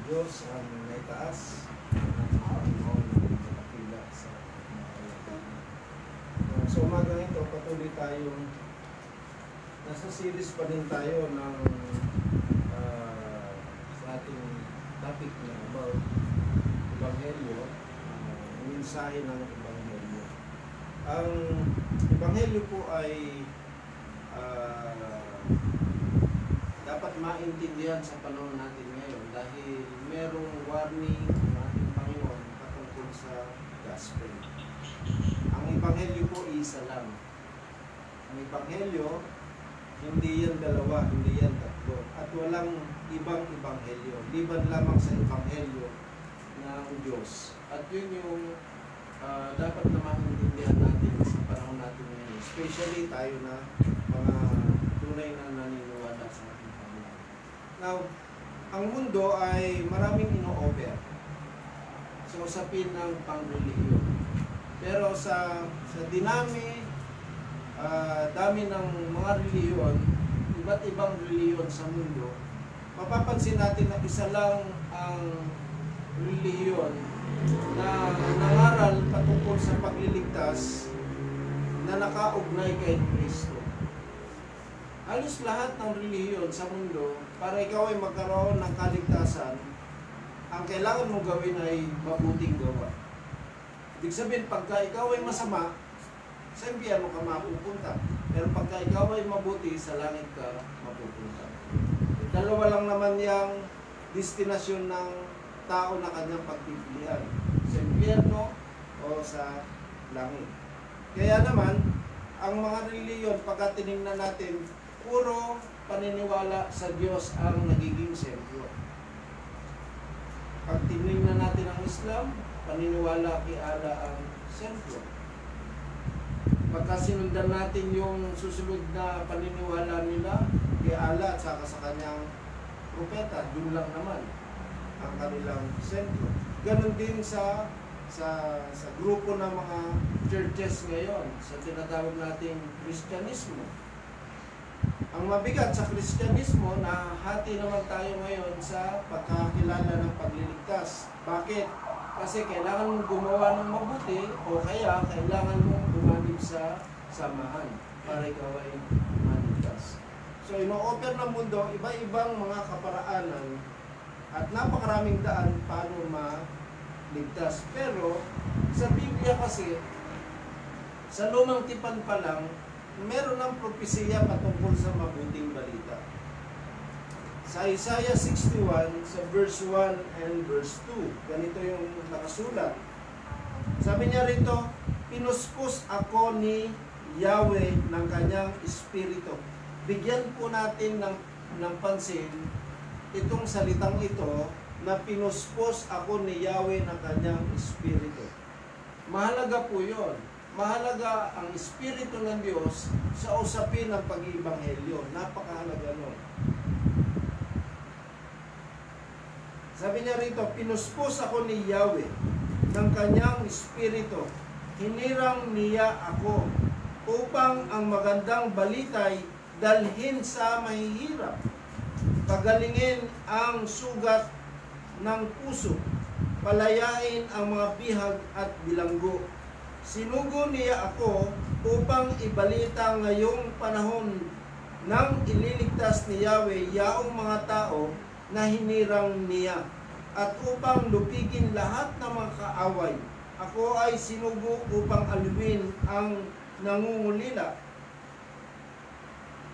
Diyos ang may taas at Panginoon ang nakapila sa mga so umaga ito, patuloy tayong nasa series pa din tayo ng sa ating topic na about Ebanghelyo, mensahe ng Ebanghelyo. Ang Ebanghelyo po ay dapat maintindihan sa panahon natin ngayon dahil merong warning ng ating Panginoon patungkol sa gospel. Ang Ebanghelyo po isa lang. Ang Ebanghelyo, hindi yan dalawa, hindi yan tatlo. At walang ibang Ebanghelyo. Liban lamang sa Ebanghelyo ng Diyos. At yun yung dapat na maintindihan natin sa panahon natin ngayon. Especially tayo na mga tunay na naniniwala sa ating Panginoon. Now, ang mundo ay maraming ino-offer sa usapin ng pangrelihiyon. Pero sa dami ng mga relihiyon, iba't ibang relihiyon sa mundo, mapapansin natin na isa lang ang relihiyon na nangaral patungkol sa pagliligtas na nakaugnay kay Kristo. Halos lahat ng relihiyon sa mundo, para ikaw ay magkaroon ng kaligtasan, ang kailangan mong gawin ay mabuting gawa. Ibig sabihin, pagka ikaw ay masama, sa impyerno ka mapupunta. Pero pagka ikaw ay mabuti, sa langit ka mapupunta. Dalawa lang naman yung destinasyon ng tao na kanyang pagpipilian. Sa impyerno o sa langit. Kaya naman, ang mga reliyon, pagka tinignan natin, puro paniniwala sa Diyos ang nagiging sentro. Pag tinignan natin ang Islam, paniniwala kay Allah ang sentro. Pagka sinundan natin yung susunod na paniniwala nila kay Allah at saka sa kanyang propeta, doon lang naman ang kanilang sentro. Ganon din sa grupo ng mga churches ngayon, sa tinatawag nating Kristyanismo. Ang mabigat sa Kristyanismo, nahati naman tayo ngayon sa pagkakilala ng pagliligtas. Bakit? Kasi kailangan mong gumawa ng mabuti o kaya kailangan mong bumanib sa samahan para ikaw ay maligtas. So, ino-offer ng mundo, iba-ibang mga kaparaanan at napakaraming daan paano maligtas. Pero, sa Biblia kasi, sa lumang tipan pa lang, meron ng propesiya patungkol sa mabuting balita. Sa Isaiah 61, sa verse 1 and verse 2, ganito yung nakasulat. Sabi niya rito, pinuspos ako ni Yahweh ng kanyang espiritu. Bigyan po natin ng pansin itong salitang ito na pinuspos ako ni Yahweh ng kanyang espiritu. Mahalaga po yun. Mahalaga ang espiritu ng Diyos sa usapin ng pag-ibanghelyo. Napakahalaga nun. Sabi niya rito, pinuspos ako ni Yahweh ng kanyang espiritu. Hinirang niya ako upang ang magandang balitay dalhin sa mahihirap. Pagalingin ang sugat ng puso. Palayain ang mga bihag at bilanggo. Sinugo niya ako upang ibalita ngayong panahon ng ililigtas ni Yahweh yaong mga tao na hinirang niya at upang lupigin lahat ng mga kaaway. Ako ay sinugo upang aluin ang nangungulila,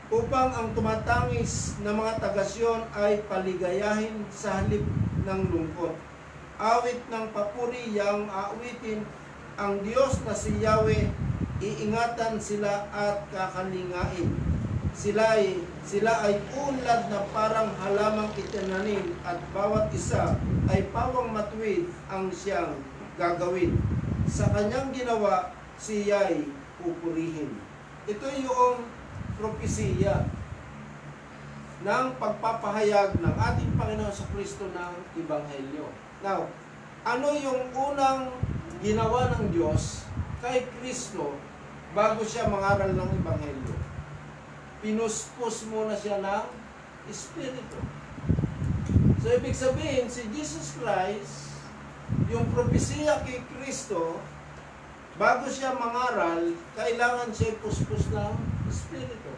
upang ang tumatangis na mga tagasyon ay paligayahin sa halip ng lungkot. Awit ng papuri yang aawitin ang Diyos na si Yahweh, iingatan sila at kakalingain. Sila ay unlad na parang halamang itinanim at bawat isa ay pawang matuwid ang siyang gagawin. Sa kanyang ginawa, siya'y pupurihin. Ito yung propesiya ng pagpapahayag ng ating Panginoon sa Kristo ng Ebanghelyo. Now, ano yung unang ginawa ng Diyos kay Kristo bago siya mangaral ng Ebanghelyo? Pinuspos muna siya ng Espiritu. So, So, ibig sabihin, si Jesus Christ, yung propesiya kay Kristo, bago siya mangaral, kailangan siya puspos ng Espiritu.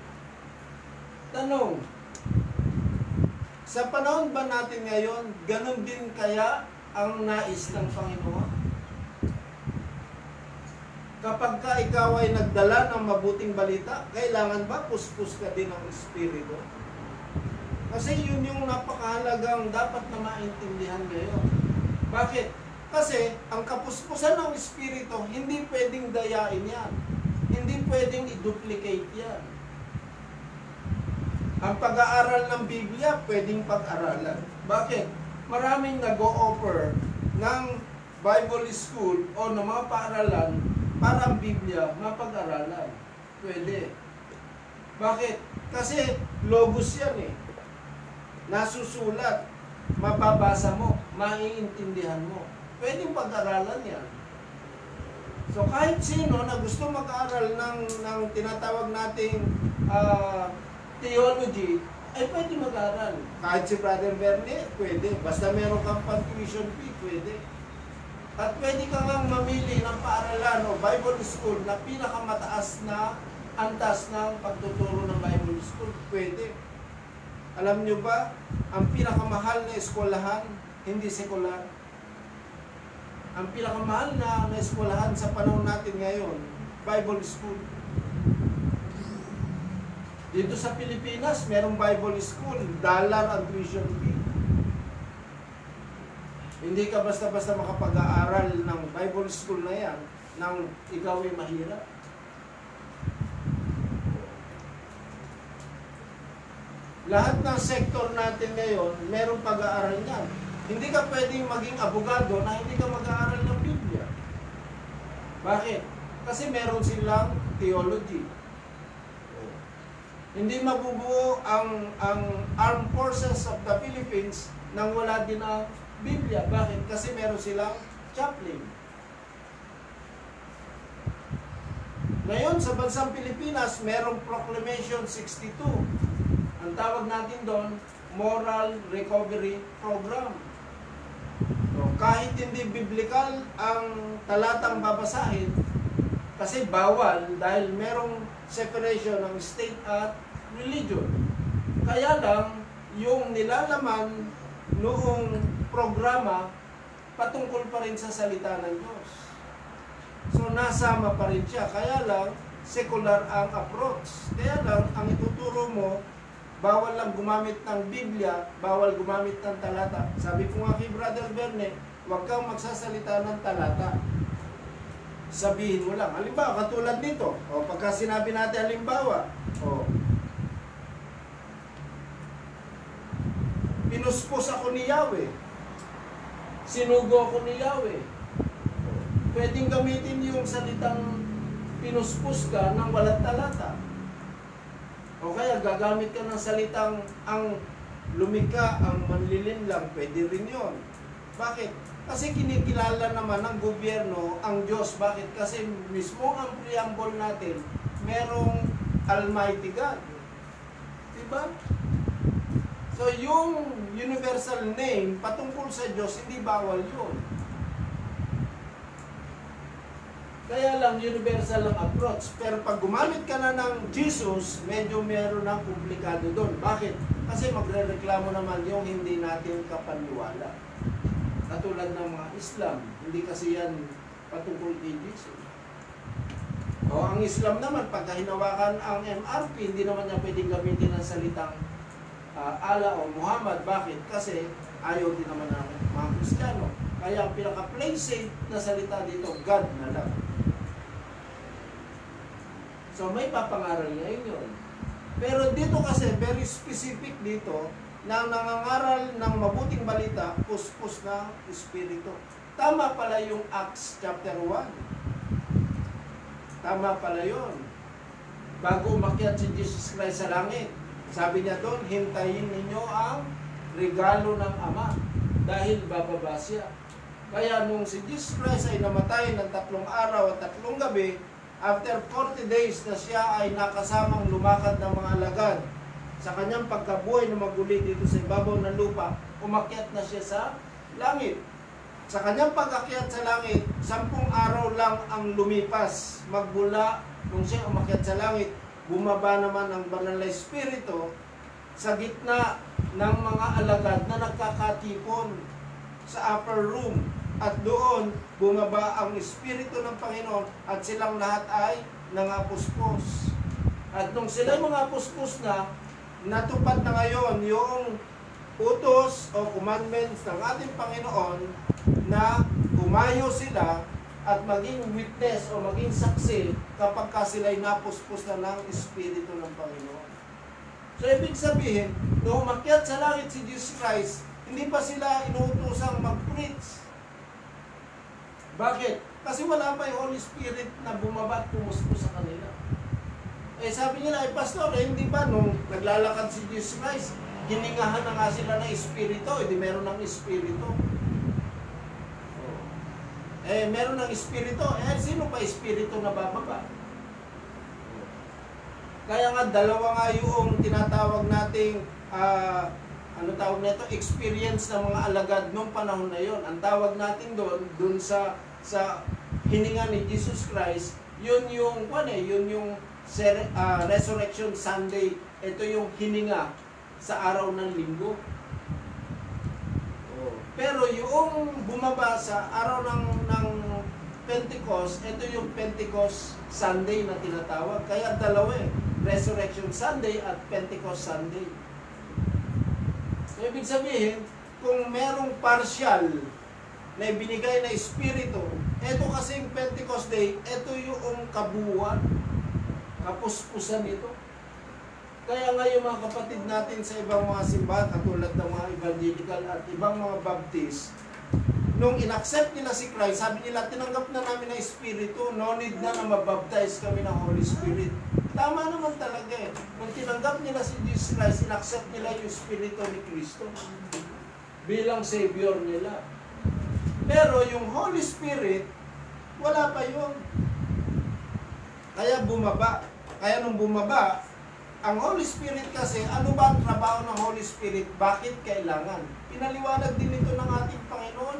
Tanong, sa panahon ba natin ngayon, ganun din kaya ang nais ng Panginoon? Kapag ka ikaw ay nagdala ng mabuting balita, kailangan ba puspos ka din ng Espiritu? Kasi yun yung napakahalagang dapat na maintindihan ngayon. Bakit? Kasi ang kapuspusan ng Espiritu, hindi pwedeng dayain yan. Hindi pwedeng i-duplicate yan. Ang pag-aaral ng Biblia, pwedeng pag-aralan. Bakit? Maraming nag-o-offer ng Bible school o ng mga paaralan para ang Biblia mapag-aralan. Pwede. Bakit? Kasi logos yan eh. Nasusulat, mababasa mo, maiintindihan mo. Pwedeng pag-aralan yan. So kahit sino na gusto mag-aral ng tinatawag nating theology, ay pwede mag-aral. Kahit si Brother Verne, pwede. Basta meron kang tuition fee, pwede. At pwede ka nga mamili ng paaralan o Bible school na pinakamataas na antas ng pagtuturo ng Bible school, pwede. Alam nyo ba, ang pinakamahal na eskwelahan, hindi sekular. Ang pinakamahal na eskwelahan sa panahon natin ngayon, Bible school. Dito sa Pilipinas, merong Bible school, $1 ang tuition fee. Hindi ka basta-basta makapag-aaral ng Bible school na yan nang ikaw ay mahirap. Lahat ng sektor natin ngayon, merong pag-aaral niyan. Hindi ka pwedeng maging abogado na hindi ka mag-aaral ng Biblia. Bakit? Kasi meron silang theology. Hindi mabubuo ang Armed Forces of the Philippines nang wala din ang Biblia. Bakit? Kasi meron silang chaplain. Ngayon, sa bansang Pilipinas, merong Proclamation 62. Ang tawag natin doon, Moral Recovery Program. So, kahit hindi biblical ang talatang babasahin, kasi bawal dahil merong separation ng state at religion. Kaya lang, yung nilalaman noong programa, patungkol pa rin sa salita ng Diyos. So, nasama pa rin siya. Kaya lang, secular ang approach. Kaya lang, ang ituturo mo, bawal lang gumamit ng Biblia, bawal gumamit ng talata. Sabi ko nga kay Brother Verne, huwag kang magsasalita ng talata. Sabihin mo lang. Halimbawa, katulad nito. O, pagka sinabi natin halimbawa, pinuspos ako ni Yahweh. Sinugo ako ni Yahweh. Pwedeng gamitin yung salitang pinuspos ka ng walang talata. O kaya gagamit ka ng salitang ang lumika, ang manlilin lang, pwede rin yun. Bakit? Kasi kinikilala naman ng gobyerno ang Diyos. Bakit? Kasi mismo ang preamble natin, merong Almighty God. Diba? So yung universal name patungkol sa Diyos, hindi bawal yun. Kaya lang universal ang approach. Pero pag gumamit ka na ng Jesus, medyo meron ng komplikado doon. Bakit? Kasi magre-reklamo naman yung hindi natin kapaniwala. Katulad ng mga Islam, hindi kasi yan patungkol kay Jesus. O ang Islam naman, pagka hinawakan ang MRP, hindi naman niya pwedeng gamitin ang salitang Allah o Muhammad. Bakit? Kasi ayaw din naman ng mga Kristiyano. Kaya ang pinaka-play safe na salita dito, God na lang. So may papangaral niya yun. Pero dito kasi, very specific dito, na nangangaral ng mabuting balita, puspos na Espiritu. Tama pala yung Acts chapter 1. Tama pala yun. Bago umakyat si Jesus Christ sa langit, sabi niya doon, hintayin ninyo ang regalo ng Ama dahil bababa siya. Kaya nung si Jesus Christ ay namatay ng 3 araw at 3 gabi, after 40 days na siya ay nakasamang lumakad ng mga alagad, sa kanyang pagkabuhay na maguli dito sa ibabaw ng lupa, umakyat na siya sa langit. Sa kanyang pag-akyat sa langit, 10 araw lang ang lumipas. Magmula nung siya umakyat sa langit, bumaba naman ang banal na Espiritu sa gitna ng mga alagad na nagkakatipon sa upper room. At doon, bumaba ang Espiritu ng Panginoon at silang lahat ay nangapuspos. At nung sila mga puspos na, natupad na ngayon yung utos o commandments ng ating Panginoon na umayo sila at maging witness o maging saksi kapag ka sila'y napuspos na ng Espiritu ng Panginoon. So, ibig sabihin, nung umakyat sa langit si Jesus Christ, hindi pa sila inuutosang mag-preach. Bakit? Kasi wala pa yung Holy Spirit na bumaba at pumuspos sa kanila. Eh, sabi nila, Pastor, hindi ba nung naglalakad si Jesus Christ, giningahan na nga sila ng Espiritu, hindi meron ng Espiritu. Meron ng Espiritu. Sino pa Espiritu na bababa? Kaya nga, dalawa nga yung tinatawag nating, tawag nito, experience ng mga alagad nung panahon na yon. Ang tawag natin doon sa hininga ni Jesus Christ, yun yung Resurrection Sunday. Ito yung hininga sa araw ng linggo. Pero yung bumaba sa araw ng Pentecost, ito yung Pentecost Sunday na tinatawag. Kaya dalawa Resurrection Sunday at Pentecost Sunday. So, ibig sabihin, kung merong partial na ibinigay na Espiritu, ito kasing Pentecost Day, ito yung kabuuan, kapuspusan ito. Kaya nga yung mga kapatid natin sa ibang mga simbahan, katulad ng mga evangelical at ibang mga baptist, nung inaccept nila si Christ, sabi nila, tinanggap na namin ang Espiritu, no need na mabaptize kami ng Holy Spirit. Tama naman talaga Nung tinanggap nila si Jesus Christ, inaccept nila yung Espiritu ni Cristo bilang Savior nila. Pero yung Holy Spirit, wala pa yun. Kaya bumaba. Kaya nung bumaba, ang Holy Spirit kasi, ano ba ang trabaho ng Holy Spirit? Bakit kailangan? Pinaliwanag din ito ng ating Panginoon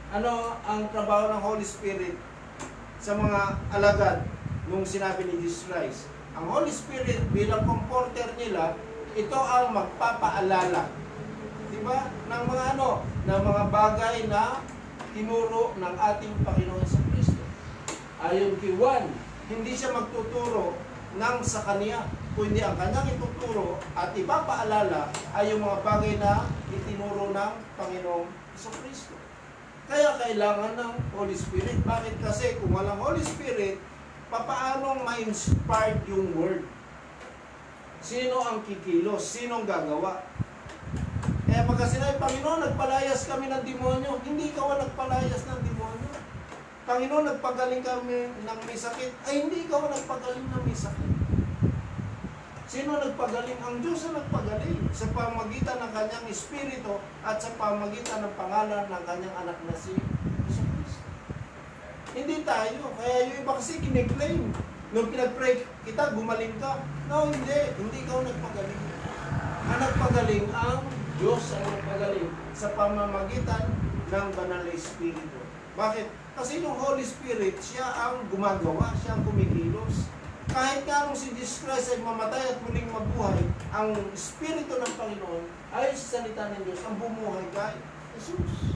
Ano ang trabaho ng Holy Spirit sa mga alagad nung sinabi ni Jesus Christ? Ang Holy Spirit bilang comforter nila, ito ang magpapaalala. Diba? Ng mga bagay na tinuro ng ating Panginoon sa Kristo. Ayon kay Juan, hindi siya magtuturo ng sa kanya, kundi ang kanyang ituturo at ipapaalala ay yung mga bagay na itinuro ng Panginoong Kristo. Kaya kailangan ng Holy Spirit. Bakit? Kasi kung walang Holy Spirit, papaanong ma-inspired yung Word? Sino ang kikilos? Sino ang gagawa? Kaya pagka sinabi, Panginoon, nagpalayas kami ng demonyo, hindi ikaw ang nagpalayas ng demonyo. Panginoon, nagpagaling kami ng may sakit, ay hindi ikaw ang nagpagaling ng may sakit. Sino nagpagaling? Ang Diyos ang nagpagaling sa pamagitan ng kanyang Espiritu at sa pamagitan ng pangalan ng kanyang anak na si Jesus. Hindi tayo. Kaya yung iba kasi kiniklaim. Nung pinag-pray kita, gumaling ka. No, hindi. Hindi ikaw nagpagaling. Ang nagpagaling ang Diyos ang nagpagaling sa pamamagitan ng banal na Espiritu. Bakit? Kasi yung Holy Spirit, siya ang gumagawa, siya ang kumikilos. Kahit nga nung si Jesus Christ ay mamatay at muling mabuhay, ang Espiritu ng Panginoon ay sa salita ng Diyos ang bumuhay kay Jesus.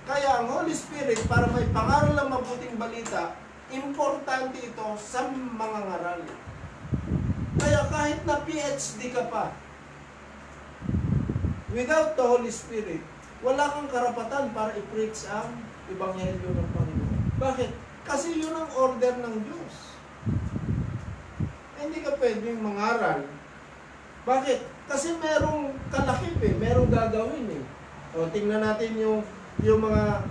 Kaya ang Holy Spirit, para may pangaral ng mabuting balita, importante ito sa mga ngaral. Kaya kahit na PhD ka pa, without the Holy Spirit, wala kang karapatan para i-preach ang Ebanghelyo ng Panginoon. Bakit? Kasi yun ang order ng Diyos. Hindi ka pwedeng mangaral. Bakit? Kasi merong kalakip merong gagawin O tingnan natin yung mga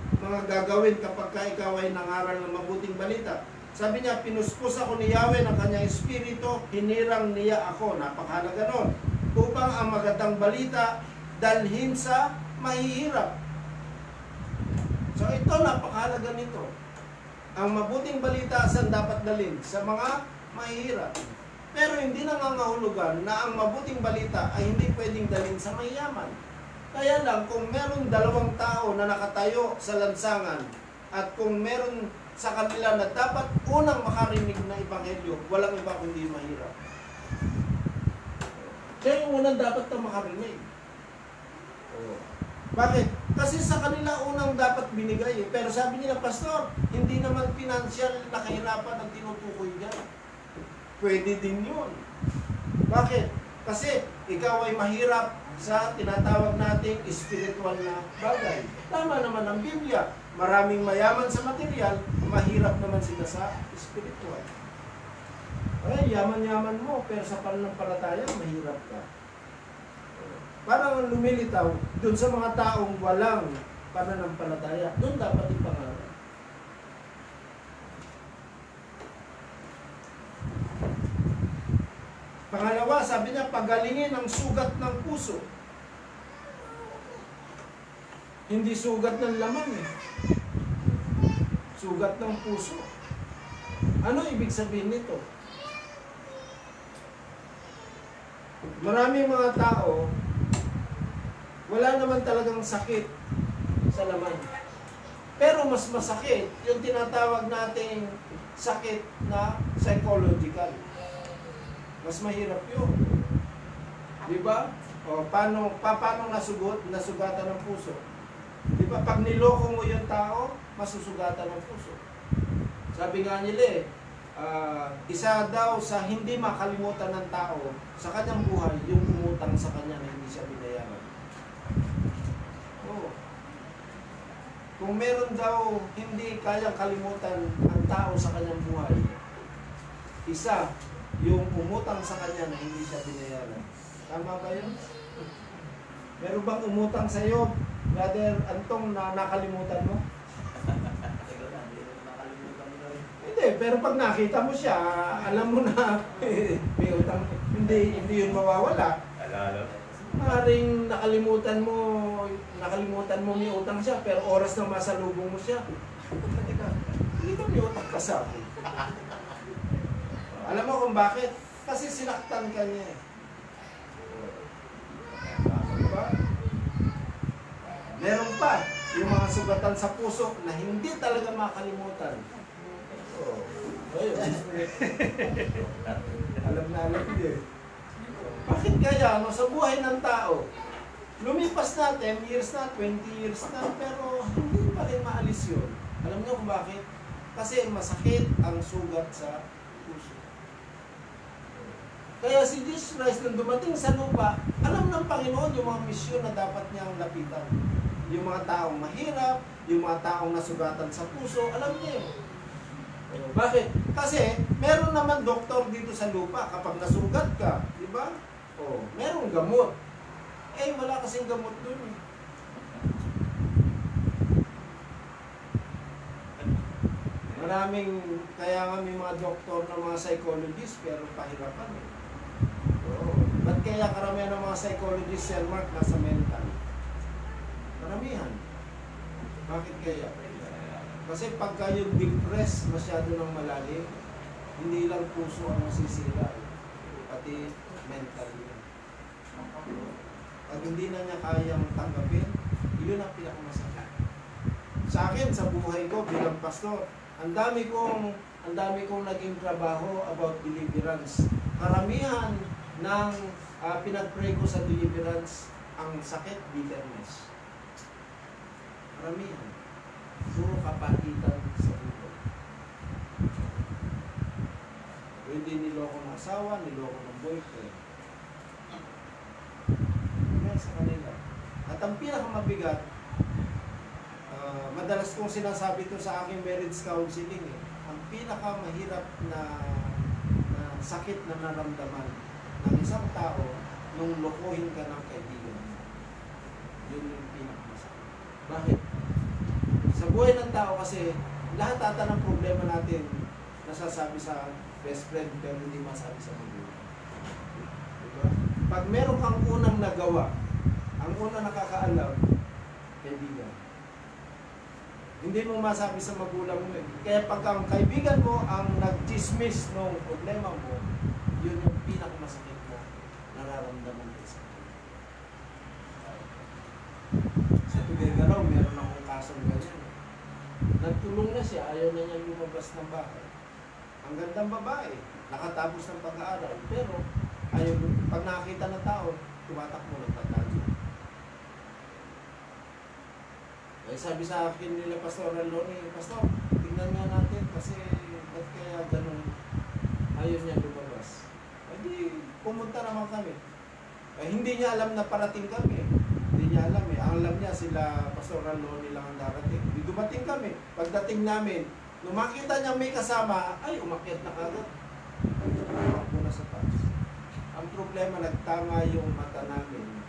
gagawin kapag ikaw ay nangaral ng mabuting balita. Sabi niya, pinuspos ako ni Yahweh ng kanyang Espiritu, hinirang niya ako, napakahalaga nun, upang ang magandang balita dalhin sa mahihirap. So ito, napakahalaga nito. Ang mabuting balita saan dapat dalhin? Sa mga mahihirap. Pero hindi nangangahulugan na ang mabuting balita ay hindi pwedeng dalhin sa mayaman. Kaya lang, kung meron dalawang tao na nakatayo sa lansangan at kung meron sa kanila na dapat unang makarinig na ebanghelyo, walang iba kundi mahirap. Kaya yung unang dapat na makarinig. Bakit? Kasi sa kanila unang dapat binigay. Pero sabi nila, Pastor, hindi naman financial na kahirapan ang tinutukoy dyan. Pwede din yun. Bakit? Kasi ikaw ay mahirap sa tinatawag nating spiritual na bagay. Tama naman ang Biblia. Maraming mayaman sa material, mahirap naman sila sa spiritual. Ay, yaman-yaman mo, pero sa pananampalataya, mahirap ka. Parang lumilitaw dun sa mga taong walang pananampalataya. Doon dapat ipangaral. Pangalawa, sabi niya, pagalingin ang sugat ng puso. Hindi sugat ng laman eh. Sugat ng puso. Ano ibig sabihin nito? Maraming mga tao, wala naman talagang sakit sa laman. Pero mas masakit yung tinatawag nating sakit na psychological. Mas mahirap yun. Di ba? O, paano nasugatan ng puso? Di ba? Pag niloko mo yung tao, masusugatan ng puso. Sabi nga nila isa daw sa hindi makalimutan ng tao sa kanyang buhay, yung umutang sa kanya na hindi siya binayaran. Oo. Kung meron daw hindi kayang kalimutan ang tao sa kanyang buhay, isa, yung umutang sa kanya na hindi siya binayaran. Tama ba yun? Meron bang umutang sa iyo, Brother Antong, na nakalimutan mo? Hindi, pero pag nakita mo siya, alam mo na may utang. Hindi yun mawawala. Maring nakalimutan mo may utang siya, pero oras na masalubong mo siya. Hindi ka may utang ka sa akin. Alam mo kung bakit? Kasi sinaktan ka niya. Diba? Meron pa yung mga sugatan sa puso na hindi talaga makalimutan. Alam na niya. Bakit kaya sa buhay ng tao, lumipas na 10 years na, 20 years na, pero hindi pa rin maalis yun. Alam niyo kung bakit? Kasi masakit ang sugat sa puso. Kaya si Jesus Christ, nung dumating sa lupa, alam ng Panginoon yung mga misyon na dapat niyang lapitan. Yung mga taong mahirap, yung mga taong nasugatan sa puso, alam niya yun. Bakit? Kasi meron naman doktor dito sa lupa kapag nasugat ka, di ba? Merong gamot. Wala kasing gamot dun. Maraming, kaya nga may mga doktor na mga psychologist, pero pahirapan eh. Ba't kaya karamihan ng mga psychologist, Sir Mark, nasa mental? Karamihan. Bakit kaya? Kasi pagka yung depressed masyado ng malalim, hindi lang puso ang masisira, pati mental yun. Pag hindi na niya kayang tanggapin, yun ang pinakamasakit. Sa akin, sa buhay ko bilang pastor, ang dami kong naging trabaho about deliverance. Karamihan ng pinag-pray ko sa deliverance, ang sakit, bitterness. Karamihan. Puro kapagitan sa buhay. Pwede niloko ng asawa, niloko ng boyfriend. Yan sa kanila. At ang pinakamabigat, madalas kong sinasabi ito sa aking marriage counseling ang pinakamahirap na sakit na naramdaman ng isang tao nung lokohin ka ng kaibigan. Yun yung pinakamasakit. Bakit? Sa buhay ng tao kasi, lahat ata ng problema natin nasasabi sa best friend pero hindi masabi sa magulang. Diba? Pag meron kang unang nagawa, ang unang nakakaalam, kaibigan. Hindi mo masabi sa magulang mo. Kaya pag ang kaibigan mo ang nag-dismiss ng problema mo, Yun yung pinakamasakit na nararamdaman ko sa kanya. Sa Tuguegarao, meron akong kasong ganyan. Nagtulong na siya, ayaw na niya lumabas ng bahay. Ang gandang babae, nakatapos ng pag-aaral, pero ayaw, pag nakakita ng tao, tumatakbo, nagtatago. Eh, sabi sa akin nila Pastor Aloni, Pastor, tingnan nga natin kasi ba't kaya ganun ayaw niya lumabas. Eh di, pumunta naman kami. Eh, hindi niya alam na parating kami. Hindi niya alam eh. Ang alam niya sila Pastor Aloni lang ang darating. Di dumating kami. Pagdating namin, nung makita niya may kasama, ay umakyat na kagad. Tumawa ko na sa taas. Ang problema, nagtama yung mata namin.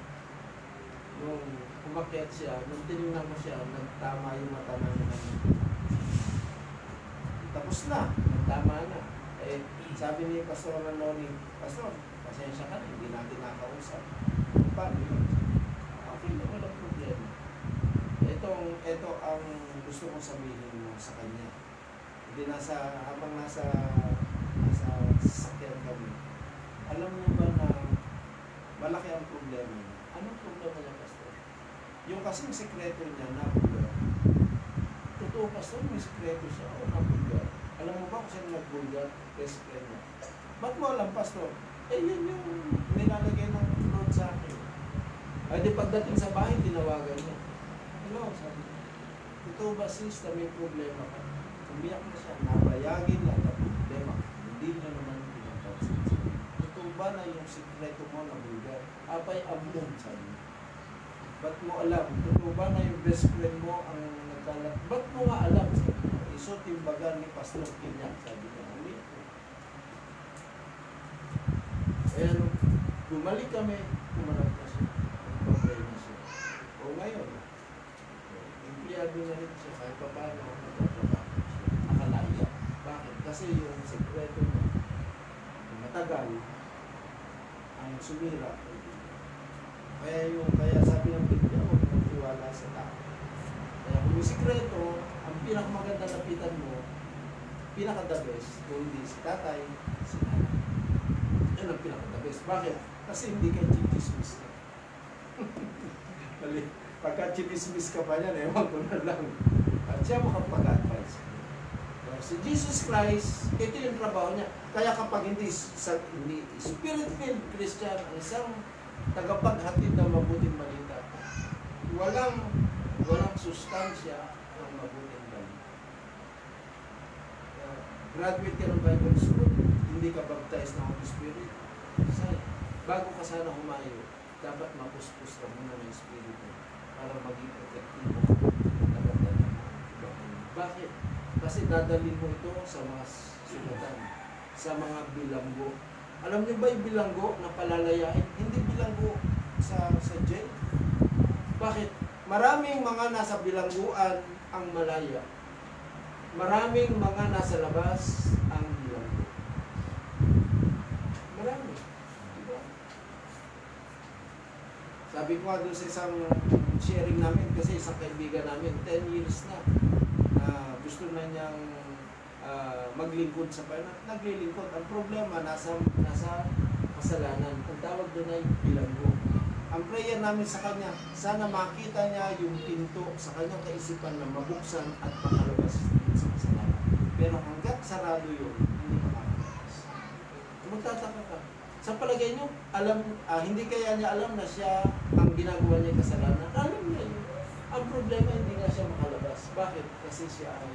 Nung umakyat siya, nung tinignan mo siya, nagtama yung mata namin. Tapos na, nagtama na. Eh, sabi ni Pastor Aloni, Pastor, pasensya ka na, hindi natin nakausap. Paano yun? Okay na, walang problema. Ito ang gusto kong sabihin mo sa kanya. Hindi habang nasa sasakyan kami. Alam niyo ba na malaki ang problema niya? Anong problema niya, Pastor? Yung kasing sekreto niya, nabulgar. Totoo, Pastor, may sekreto siya. O, nabulgar. Alam mo ba kung sino nagbulgar? Best friend niya. Ba't mo alam, Pastor? Eh, yun yung nilalagay ng Lord sa akin. Ay, di pagdating sa bahay, tinawagan niya. Hello, sabi niya. Totoo ba, sis, na may problema ka? Umiyak na siya. Nabayagin lang na problema. Hindi na naman pinapansin. Totoo ba na yung sikreto mo na bulgar? Apay ablong, sabi niya. Ba't mo alam? Totoo ba na yung best friend mo ang nagkalat? Ba't mo nga alam? Sabi niya. Iso timbagan ni Pastor Kinyak, sabi niya. Umiyak. Kaya nung bumalik kami, kumanap na siya. Pag-pray na siya. O ngayon, empleyado na rin siya. Kahit pa paano, nagtatrabaho siya. Nakalaya. Bakit? Kasi yung sekreto mo, matagal, ang sumira. Kaya sabi ng Biblia, huwag mong tiwala sa tao. Kaya kung yung sekreto, ang pinakamaganda lapitan mo, pinaka-the best, kung hindi si tatay, si nanay. Yan ang pinaka-the best. Bakit? Kasi hindi ka chichismis ka. Pagka chichismis ka pa niyan, ewan ko na lang. At siya makapag-advise. Si Jesus Christ, ito yung trabaho niya. Kaya kapag hindi spirit-filled Christian, ang isang tagapaghatid ng mabuting balita, walang sustansya ng mabuting balita. Graduate ka ng Bible School, hindi ka baptized ng Holy Spirit. Bago ka sana humayo, dapat mapuspos ka muna ng Espiritu para maging efektibo ka. Bakit? Kasi dadalhin mo ito sa mga sugatan, sa mga bilanggo. Alam niyo ba yung bilanggo na palalayain? Hindi bilanggo sa jail. Bakit? Maraming mga nasa bilangguan ang malaya. Maraming mga nasa labas ang bilanggo. Marami. Diba? Sabi ko nga doon sa isang sharing namin, kasi isang kaibigan namin, 10 years na gusto na niyang maglingkod sa Panginoon. Naglilingkod. Ang problema, nasa kasalanan. Ang tawag doon ay bilanggo. Ang prayer namin sa kanya, sana makita niya yung pinto sa kanyang kaisipan na mabuksan at makalabas sa kasalanan. Pero hanggat sarado yun, hindi makalabas. Magtataka ka. Sa palagay niyo, hindi kaya niya alam na siya ang ginagawa niya kasalanan. Alam niya yun. Ang problema, hindi nga siya makalabas. Bakit? Kasi siya ay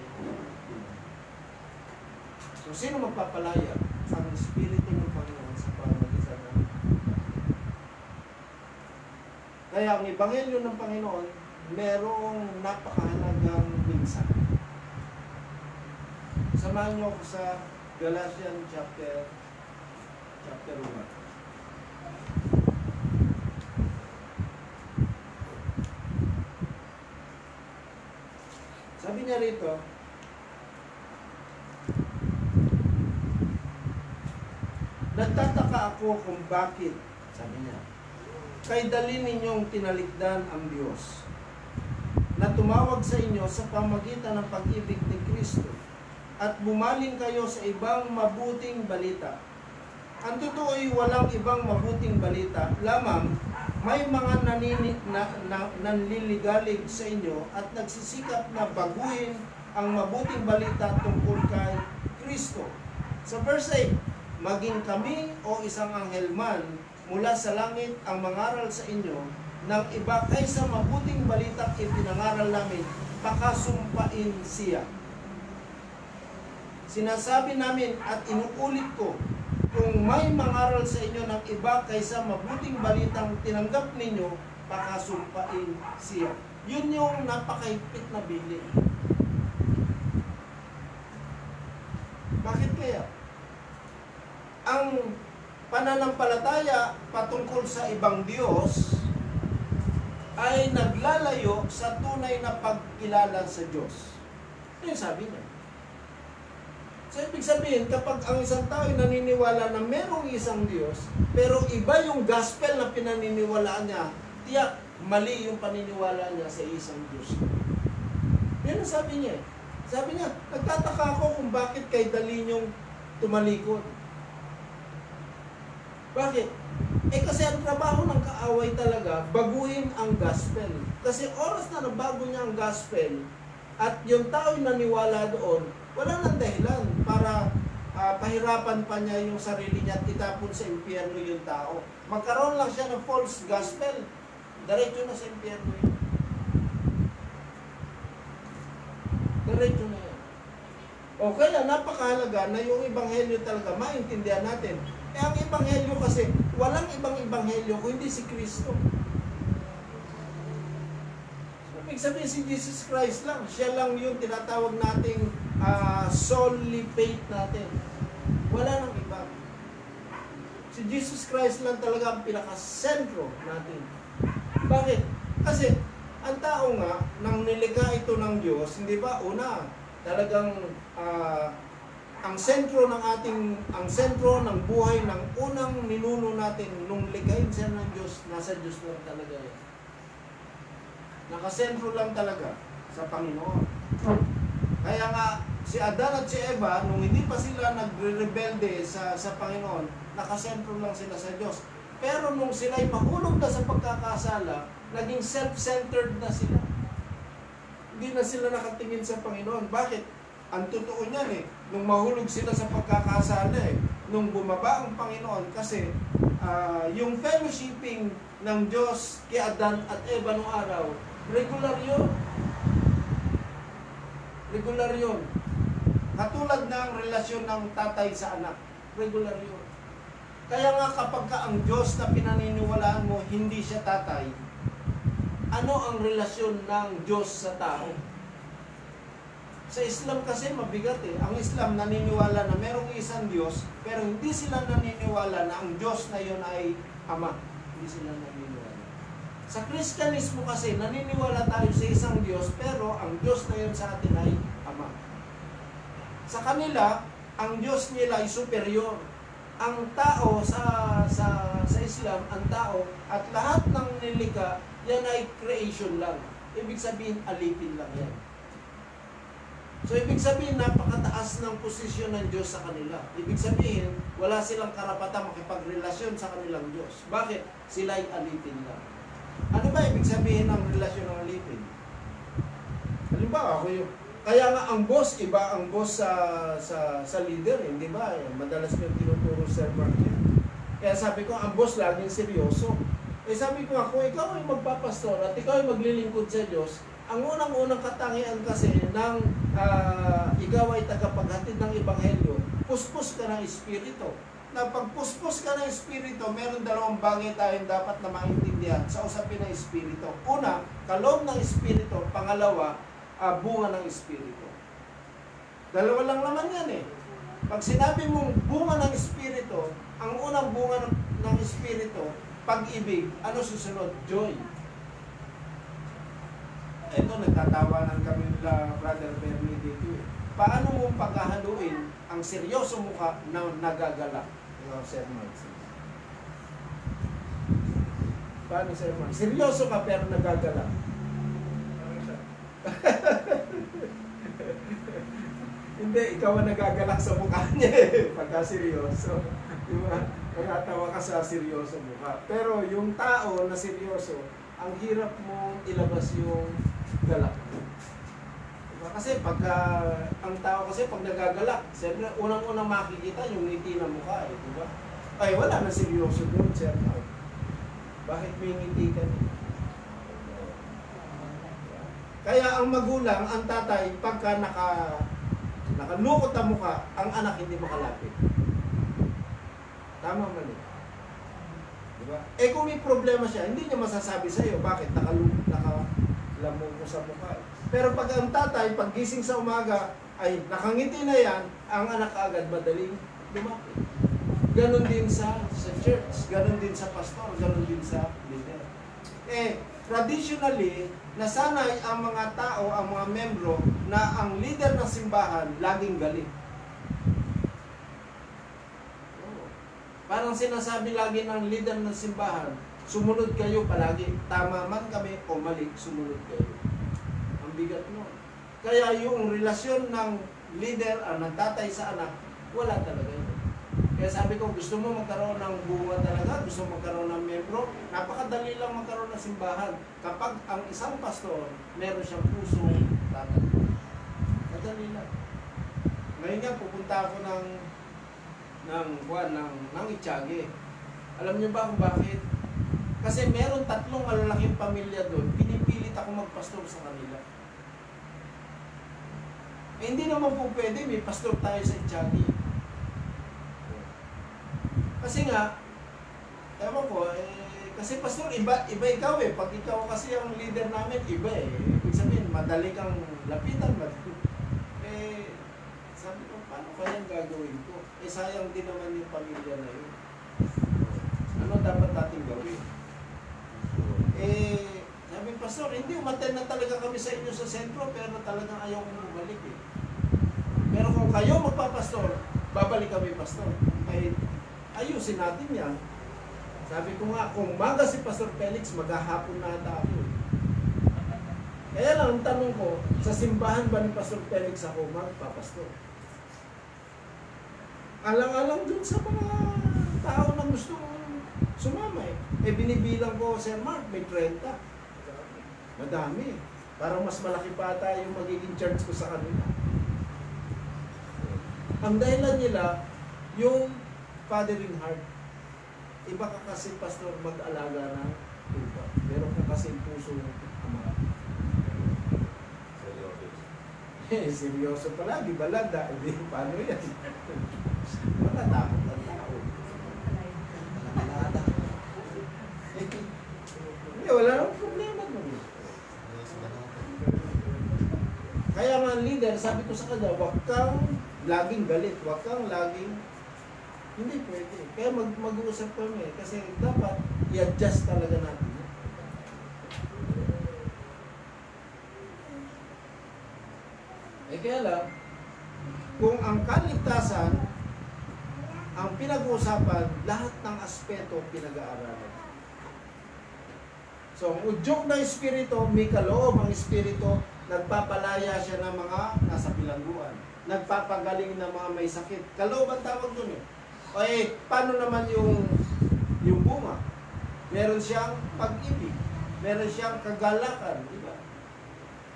so, sino magpapalaya? Ang Espiritu ng Panginoon sa pamamagitan ng Kaya ang Ebanghelyo ng Panginoon, merong napakahalagang minsan. Samahan niyo ako sa Galatians chapter 1. Sabi niya rito, nagtataka ako kung bakit, sabi niya, kay dali ninyong tinalikdan ang Diyos na tumawag sa inyo sa pamagitan ng pag-ibig ni Kristo at bumaling kayo sa ibang mabuting balita Ang totoo ay walang ibang mabuting balita, lamang may mga nanliligalig sa inyo at nagsisikap na baguhin ang mabuting balita tungkol kay Kristo. Sa verse 8, maging kami o isang anghel man mula sa langit ang mangaral sa inyo ng iba kaysa mabuting balitang ipinangaral namin, pakasumpain siya. Sinasabi namin at inuulit ko, kung may mangaral sa inyo ng iba kaysa mabuting balitang tinanggap ninyo, pakasumpain siya. Yun yung napakahigpit na Biblia. Bakit kaya? Ang pananampalataya patungkol sa ibang Diyos ay naglalayo sa tunay na pagkilala sa Diyos. Ito yung sabi niya. So, ibig sabihin, kapag ang isang tao ay naniniwala na merong isang Diyos, pero iba yung gospel na pinaniniwalaan niya, tiyak, mali yung paniniwala niya sa isang Diyos. Yan ang sabi niya. Sabi niya, nagtataka ako kung bakit kay dali niyong tumalikod. Bakit? Kasi ang trabaho ng kaaway talaga, baguhin ang gospel. Kasi oras na nabago niya ang gospel, at yung tao yung naniwala doon, wala nang dahilan para pahirapan pa niya yung sarili niya at itapon sa impyerno yung tao. Magkaroon lang siya ng false gospel, diretso na sa impyerno yun. Diretso na yan. O kaya napakahalaga na yung ebanghelyo talaga maintindihan natin. Ang ebanghelyo kasi, walang ibang ebanghelyo kung hindi si Kristo. Ibig sabihin si Jesus Christ lang. Siya lang yung tinatawag nating solely faith natin. Wala nang iba. Si Jesus Christ lang talaga ang pinaka-sentro natin. Bakit? Kasi ang tao nga, nang nilikha ito ng Diyos, hindi ba? Una, talagang ang sentro ng buhay ng unang ninuno natin nung likhain siya ng Diyos, nasa Diyos lang talaga yan. Nakasentro lang talaga sa Panginoon. Kaya nga, si Adan at si Eva, nung hindi pa sila nagre-rebelde sa Panginoon, nakasentro lang sila sa Diyos. Pero nung sila'y mahulog na sa pagkakasala, naging self-centered na sila. Hindi na sila nakatingin sa Panginoon. Bakit? Ang totoo niyan nung mahulog sila sa pagkakasala nung bumaba ang Panginoon, kasi yung fellowshipping ng Diyos kay Adan at Eva nung araw, regular yun. Regular yun. Katulad ng relasyon ng tatay sa anak. Regular yun. Kaya nga kapag ang Diyos na pinaniniwalaan mo, hindi siya tatay, ano ang relasyon ng Diyos sa tao? Sa Islam kasi mabigat Ang Islam naniniwala na merong isang Diyos, pero hindi sila naniniwala na ang Diyos na yun ay Ama. Hindi sila naniniwala. Sa Kristyanismo kasi, naniniwala tayo sa isang Diyos, pero ang Diyos na yun sa atin ay Ama. Sa kanila, ang Diyos nila ay superior. Ang tao sa Islam, ang tao, at lahat ng nilikha, yan ay creation lang. Ibig sabihin, alipin lang yan. So, ibig sabihin, napakataas ng posisyon ng Diyos sa kanila. Ibig sabihin, wala silang karapatan makipagrelasyon sa kanilang Diyos. Bakit? Sila ay alipin lang. Ano ba ibig sabihin ng relasyon ng alipin? Halimbawa, kaya nga ang boss, iba ang boss sa leader, hindi ba? Madalas yung tinuturo sa sermon niya. Kaya sabi ko, ang boss laging seryoso. Sabi ko nga, kung ikaw ay magpapastor at ikaw ay maglilingkod sa Diyos, ang unang-unang katangian kasi ng ikaw ay tagapaghatid ng Ebanghelyo, puspos ka ng Espiritu. Na pag puspos ka ng Espiritu, meron dalawang bagay tayong dapat na maintindihan sa usapin ng Espiritu. Una, kaloob ng Espiritu. Pangalawa, bunga ng Espiritu. Dalawa lang naman yan Pag sinabi mong bunga ng Espiritu, ang unang bunga ng Espiritu, pag-ibig. Ano susunod? Joy. Ito, nagtatawanan kami nila Brother Bernie dito Paano mo paghahaluin ang seryoso mo ka na nagagalak? Sermon. Paano sermon? Seryoso ka pero nagagalak. Hindi, ikaw ang nagagalak sa mukha niya pagka seryoso. Di ba? Natatawa ka sa seryoso mukha. Pero yung tao na seryoso, ang hirap mong ilabas yung galak. Diba? Kasi pagka, ang tao kasi pag nagagalak, siyempre unang-unang makikita yung ngiti ng mukha eh, di ba? Ay, wala na seryoso doon, sir. Bakit may ngiti ka niya? Kaya ang magulang, ang tatay, pagka nakalukot ang mukha, ang anak hindi makalapit. Tama mali. Diba? Eh kung may problema siya, hindi niya masasabi sa iyo, bakit nakalamong ko sa mukha. Pero pag ang tatay, pag gising sa umaga, ay nakangiti na yan, ang anak agad madaling lumapit. Ganon din sa church, ganon din sa pastor, ganon din sa leader. Eh, traditionally, nasanay ang mga tao, ang mga membro, na ang leader ng simbahan laging galit. Parang sinasabi lagi ng leader ng simbahan, sumunod kayo palagi. Tama man kami o mali, sumunod kayo. Ang bigat nun. Kaya yung relasyon ng leader, ng tatay sa anak, wala talaga yun. Kaya sabi ko, gusto mo magkaroon ng bunga talaga, gusto mo magkaroon ng membro, napakadali lang magkaroon ng simbahan. Kapag ang isang pastor, meron siyang pusong tatay. Madali lang. Ngayon nga, pupunta ako ng Itiage. Alam niyo ba kung bakit? Kasi meron 3 malalaking pamilya doon, pinipilit ako magpastor sa kanila. Eh, hindi naman po pwede, may pastor tayo sa Itiage. Kasi nga, ewan ko, kasi pastor, iba ikaw eh. Pag ikaw kasi ang leader namin, iba eh. Ibig sabihin, madali kang lapitan, sabi ko, paano kayang gagawin ko? Eh, sayang din naman yung pamilya na yun. Ano dapat natin gawin? Eh, sabi, pastor, hindi, umattend na talaga kami sa inyo sa sentro, pero talagang ayaw kong bumalik eh. Pero kung kayo magpapastor, babalik kami, pastor. Ay, ayusin natin yan. Sabi ko nga, kung umaga si Pastor Felix, maghahapon na ata ako. Kaya lang, ang tanong ko, sa simbahan ba ni Pastor Felix ako magpapastor? Alang-alang dun sa mga tao na gusto sumama eh. Eh binibilang ko, Sir Mark, may 30. Madami. Parang mas malaki pa ata yung magiging church ko sa kanila. Ang dahilan nila, yung fathering heart. Iba ka kasi, pastor, mag-alaga ng tuba. Meron ka kasi puso ama. Seryoso palagi, balada. Hindi, paano yan? Matatakot ang tao. Hindi, wala nang problema nun. Kaya nga leader, sabi ko sa kanya, huwag kang laging galit, huwag kang laging hindi pwede. Kaya mag-uusap kami kasi dapat i-adjust talaga natin. Eh kaya lang, kung ang kaligtasan, ang pinag-uusapan, lahat ng aspeto pinag-aaralan. So, ang udyok ng Espiritu, may kaloob ang Espiritu, nagpapalaya siya ng mga nasa bilangguan. Nagpapagaling ng mga may sakit. Kaloob ang tawag dun eh. O eh, paano naman yung bunga? Meron siyang pag-ibig. Meron siyang kagalakan, di ba?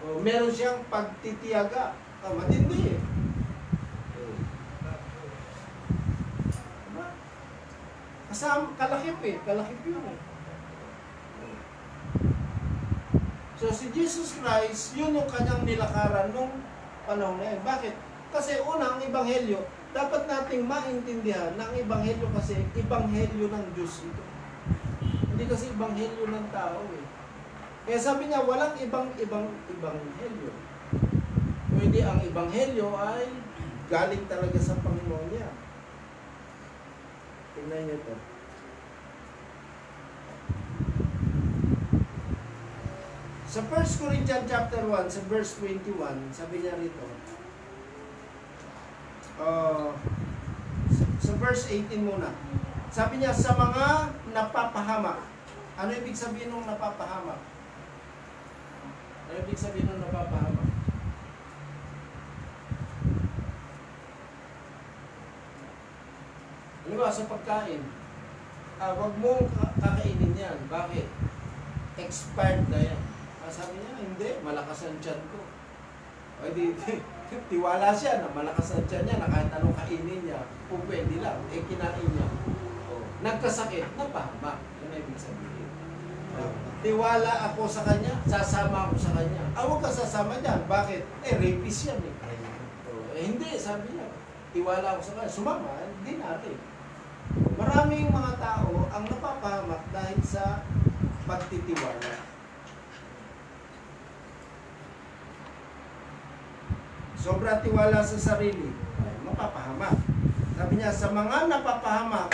O meron siyang pagtitiyaga. Matindi eh. Kasama, kalakip eh. Kalakip yun eh. So si Jesus Christ, yun yung kanyang nilakaran nung panahon na yun. Bakit? Kasi una, ang Ebanghelyo, dapat nating maintindihan na ang Ebanghelyo kasi, Ebanghelyo ng Diyos ito. Hindi kasi Ebanghelyo ng tao eh. Kaya sabi niya, walang ibang Ebanghelyo. Pwede ang Ebanghelyo ay galing talaga sa Panginoon niya. Tingnan niyo ito. Sa 1 Corinthians chapter 1, sa verse 21, sabi niya rito, sa verse 18 muna. Sabi niya, sa mga napapahamak. Ano ibig sabihin ng napapahamak? Ano ibig sabihin ng napapahamak? Ano ba, sa pagkain. Wag mong kakainin yan. Bakit? Expired na yan. Sabi niya, hindi, malakas ang tiyan ko. O di, tiwala siya na malakas ang tiyan niya, na kahit anong kainin niya, kung pwede lang, kinain niya. Nagkasakit, napahama. Yun ang ibig sabihin. Tiwala ako sa kanya, sasama ako sa kanya. Huwag ka sasama dyan. Bakit? Rapist yan eh. Hindi, sabi niya. Tiwala ako sa kanya. Sumama, hindi natin. Maraming mga tao ang napapahamak dahil sa pagtitiwala. Sobra tiwala sa sarili, mapapahamak. Sabi niya, sa mga napapahamak,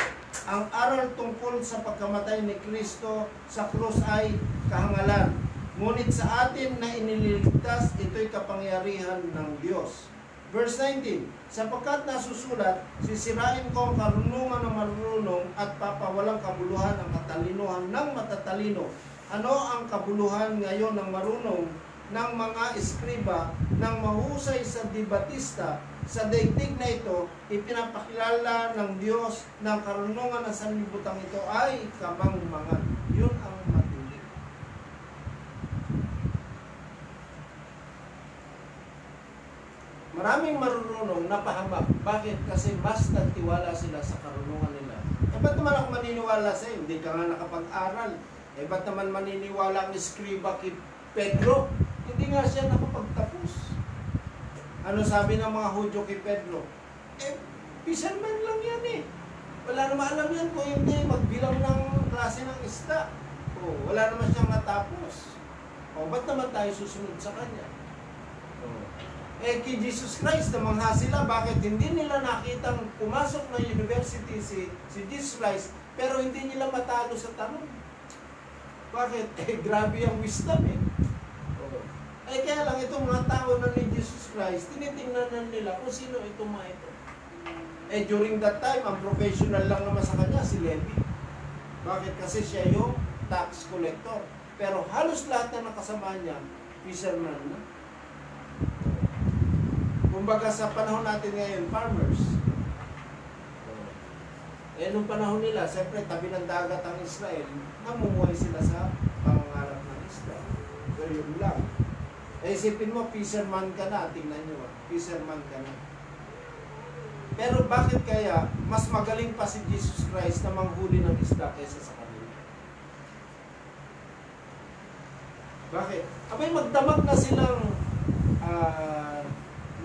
ang aral tungkol sa pagkamatay ni Kristo sa krus ay kahangalan. Ngunit sa atin na iniligtas, ito'y kapangyarihan ng Diyos. Verse 19, sapagkat nasusulat, sisirain ko ang karunungan ng marunong at papawalang kabuluhan ang katalinuhan ng matatalino. Ano ang kabuluhan ngayon ng marunong, ng mga eskriba, ng mahusay sa debatista? Sa daigdig na ito, ipinapakilala ng Diyos ng karunungan ng sanlibutan ito ay kamangmangan. Yun ang matindi. Maraming marunong napahamak. Bakit? Kasi mas nagtiwala sila sa karunungan nila. Ba't naman ako maniniwala sa iyo? Hindi ka nga nakapag-aral. Ba't naman maniniwala ang eskriba kay Pedro? Hindi nga siya nakapagtapos. Ano sabi ng mga Hudyo kay Pedro? Fisherman lang yan eh. Wala naman alam yan kung hindi magbilang ng klase ng isda. Wala naman siyang natapos. Ba't naman tayo susunod sa kanya? Kay Jesus Christ, namangha sila. Bakit hindi nila nakitang pumasok ng university si Jesus Christ, pero hindi nila matalo sa tanong? Bakit? Grabe ang wisdom eh. Kaya lang itong mga tao na ni Jesus Christ, tinitingnan nila kung sino itong mga ito. During that time, ang professional lang naman sa kanya, si Levi. Bakit? Kasi siya yung tax collector. Pero halos lahat na nakasama niya, fisherman na. Kumbaga sa panahon natin ngayon, farmers. Nung panahon nila, siyempre tabi ng dagat ang Israel, namumuhay sila sa pangangarap ng isda. So yun lang. Isipin mo, fisherman ka na, tingnan nyo, fisherman ka na. Pero bakit kaya mas magaling pa si Jesus Christ na manghuli ng isda kaysa sa kanila? Bakit? Abay, magdamag na silang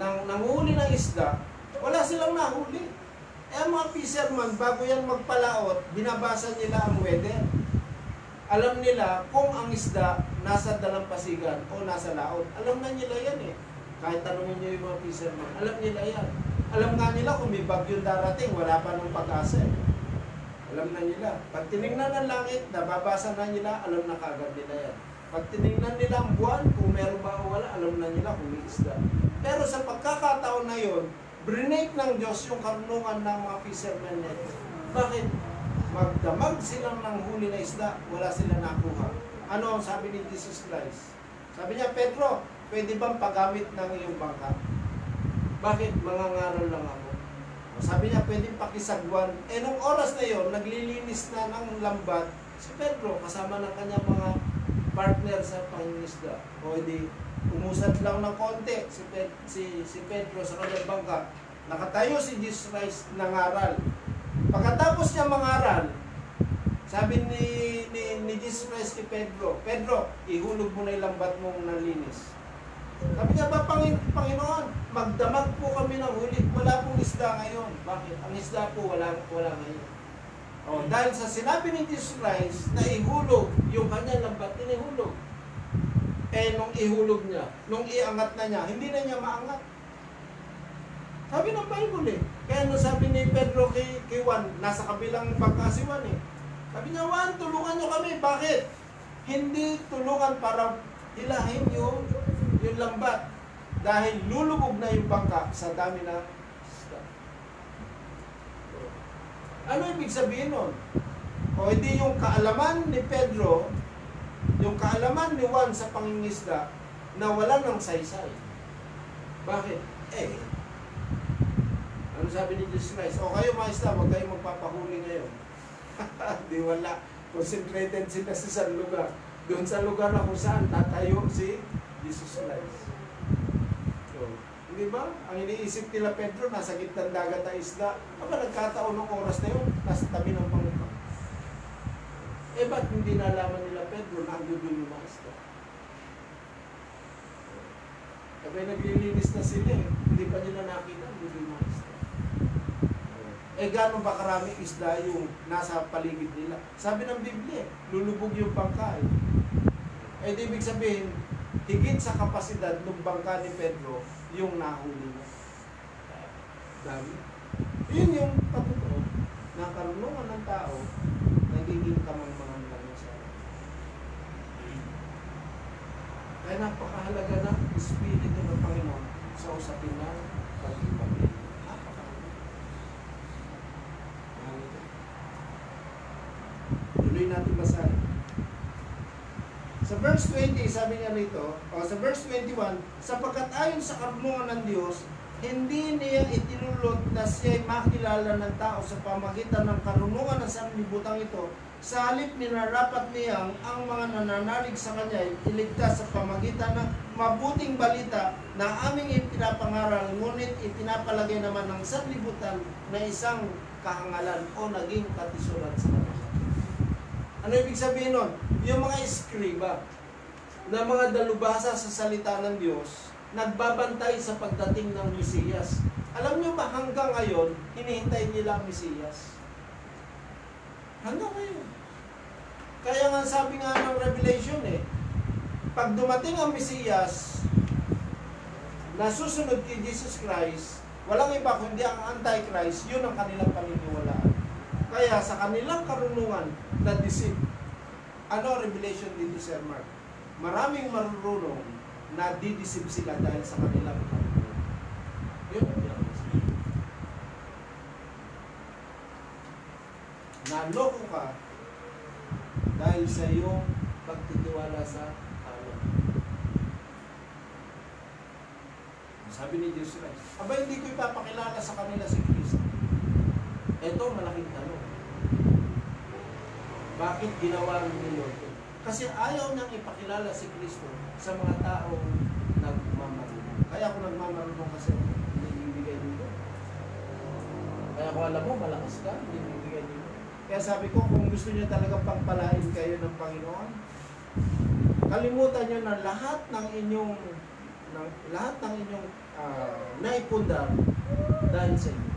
nanghuli ng isda, wala silang nahuli. Ang mga fisherman, bago yan magpalaot, binabasa nila ang weather. Alam nila kung ang isda nasa dalampasigan o nasa laot. Alam na nila yan eh. Kahit tanungin nyo yung mga fisherman, alam nila yan. Alam nga nila kung may bagyong darating, wala pa ng pag-asa. Alam na nila. Pag tinignan ng langit, nababasa na nila, alam na kagad nila yan. Pag tinignan nila ang buwan, kung meron ba o wala, alam na nila kung may isda. Pero sa pagkakataon na yun, brinake ng Diyos yung karunungan ng mga fishermen nito. Bakit? Magdamag silang ng huli na isda, wala sila nakuha. Ano ang sabi ni Jesus Christ? Sabi niya, Pedro, pwede bang paggamit ng iyong bangka? Bakit? Mangangaral lang ako. Sabi niya, pwede pakisagwan. Nung oras na yon, naglilinis na ng lambat si Pedro, kasama ng kanyang mga partner sa pangingisda. O hindi, umusad lang ng konti si Pedro sa kanyang bangka. Nakatayo si Jesus Christ nangaral. Pagkatapos niya mangaral, sabi ni Jesus Christ kay Pedro, Pedro, ihulog mo na yung lambat mong nalinis. Sabi niya ba, Panginoon, magdamag po kami ng huli. Wala pong isda ngayon. Bakit? Ang isda po wala ngayon. Dahil sa sinabi ni Jesus Christ na ihulog yung kanyang lambat, inihulog. Nung ihulog niya, nung iangat na niya, hindi na niya maangat. Sabi ng Bible eh. Kaya nung sabi ni Pedro kay Juan, nasa kabilang bangka si Juan eh. Sabi niya, Juan, tulungan niyo kami. Bakit? Hindi tulungan para hilahin yung lambat. Dahil lulubog na yung bangka sa dami ng isda. Ano ibig sabihin nun? O hindi yung kaalaman ni Pedro, yung kaalaman ni Juan sa pangingisda na wala ng saysay. Bakit? Ano sabi ni Jesus Christ? O kayo mga isla, huwag kayo magpapahuli ngayon. Di wala. Concentrated sila sa isang lugar. Doon sa lugar na kung saan tatayo si Jesus Christ. So, di ba? Ang iniisip nila Pedro, nasa gitnang dagat na isla. Aba, nagkataon ng oras na yun, nasa tabi ng Panginoon. Eh, ba't hindi nalaman nila Pedro na ang doon yung mga isla? Sabay naglilinis na sila eh. Hindi pa nila nakita ang doon yung mga isla. Eh, gano'n ba karaming isda yung nasa paligid nila? Sabi ng Biblia, lulubog yung bangka eh. Eh, ibig sabihin, higit sa kapasidad ng bangka ni Pedro, yung nahuli niya. Dami. Yun yung patotoo na karunungan ng tao, nagiging kamangmangan lang niya sa akin. Kaya napakahalaga na Espiritu ng Panginoon sa usapin ng pag-ibig. Tuloy natin basahin. Sa verse 20, sabi niya rito, sa verse 21, sapagkat ayon sa karunungan ng Diyos, hindi niya itinulot na siya'y makilala ng tao sa pamagitan ng karunungan ng sanlibutan ito. Sa halip ninarapat niyang ang mga nananalig sa kanya iligtas sa pamagitan ng mabuting balita na aming ipinapangaral, ngunit ipinapalagay naman ng sanlibutan na isang kahangalan o naging katisuran sa kanila. Ano ibig sabihin nun? Yung mga eskriba na mga dalubhasa sa salita ng Diyos, nagbabantay sa pagdating ng Mesiyas. Alam nyo ba, hanggang ngayon, hinihintay nila ang Mesiyas? Hanggang ngayon. Kaya nga sabi nga ng Revelation pag dumating ang Mesiyas, na susunod kay Jesus Christ, walang iba kundi ang Antichrist, yun ang kanilang paniniwalaan. Kaya sa kanilang karunungan na deceive, ano revelation dito, Sir Mark? Maraming marurunong na dideceive sila dahil sa kanilang karunungan. Yun. Naloko ka dahil sa iyong pagtitiwala sa tao. Sabi ni Jesus Christ, aba hindi ko ipapakilala sa kanila si Kristo. Ito, malaking tanong. Bakit ginawa ni Lord? Kasi ayaw niyang ipakilala si Kristo sa mga taong nagmamarunong. Kaya kung nagmamarunong kasi, hindi ibigay dito. Kaya kung alam mo, malakas ka, hindi ibigay dito. Kaya sabi ko, kung gusto niyo talaga pagpalain kayo ng Panginoon, kalimutan niyo na lahat ng inyong naipundar dahil sa inyo.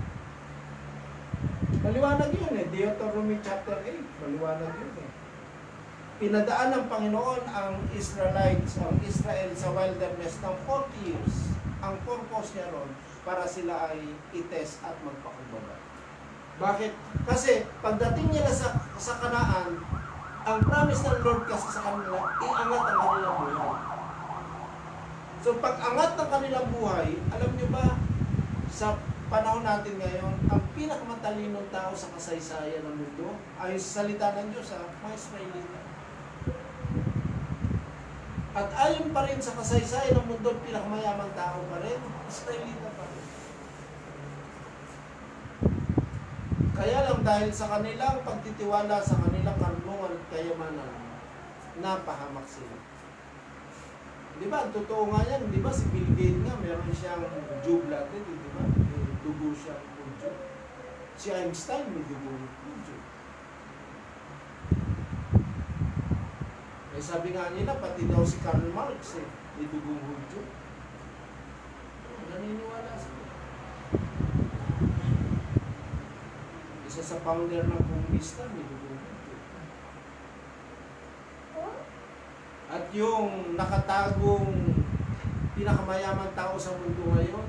Maliwanag yun Deuteronomy chapter 8, maliwanag yun Pinadaan ng Panginoon ang Israelites, ang Israel sa wilderness ng 40 years. Ang purpose niya ron, para sila ay itest at magpakumbaba. Bakit? Kasi pagdating nila sa Kanaan, ang promise ng Lord kasi sa kanila, iangat ang kanilang buhay. So pag angat ng kanilang buhay, alam niyo ba, sa panahon natin ngayon, ang pinakamatalino tao sa kasaysayan ng mundo ay salita ng Diyos, mga Israelita. At ayon pa rin sa kasaysayan ng mundo, pinakamayamang tao pa rin, Israelita pa rin. Kaya lang dahil sa kanilang pagtitiwala sa kanilang karunungan at kayamanan, napahamak sila. Di ba? Totoo nga yan. Di ba? Si Bill Gates nga, meron siyang Jew-blooded. Di ba? Dugo siyang Jew. Si Einstein, may dugo Jew. Eh, sabi nga nila, pati daw si Karl Marx, may dugong Jew. Naniniwala sila. Isa sa founder ng komunista, may dugong Jew. At yung nakatagong pinakamayaman tao sa mundo ngayon,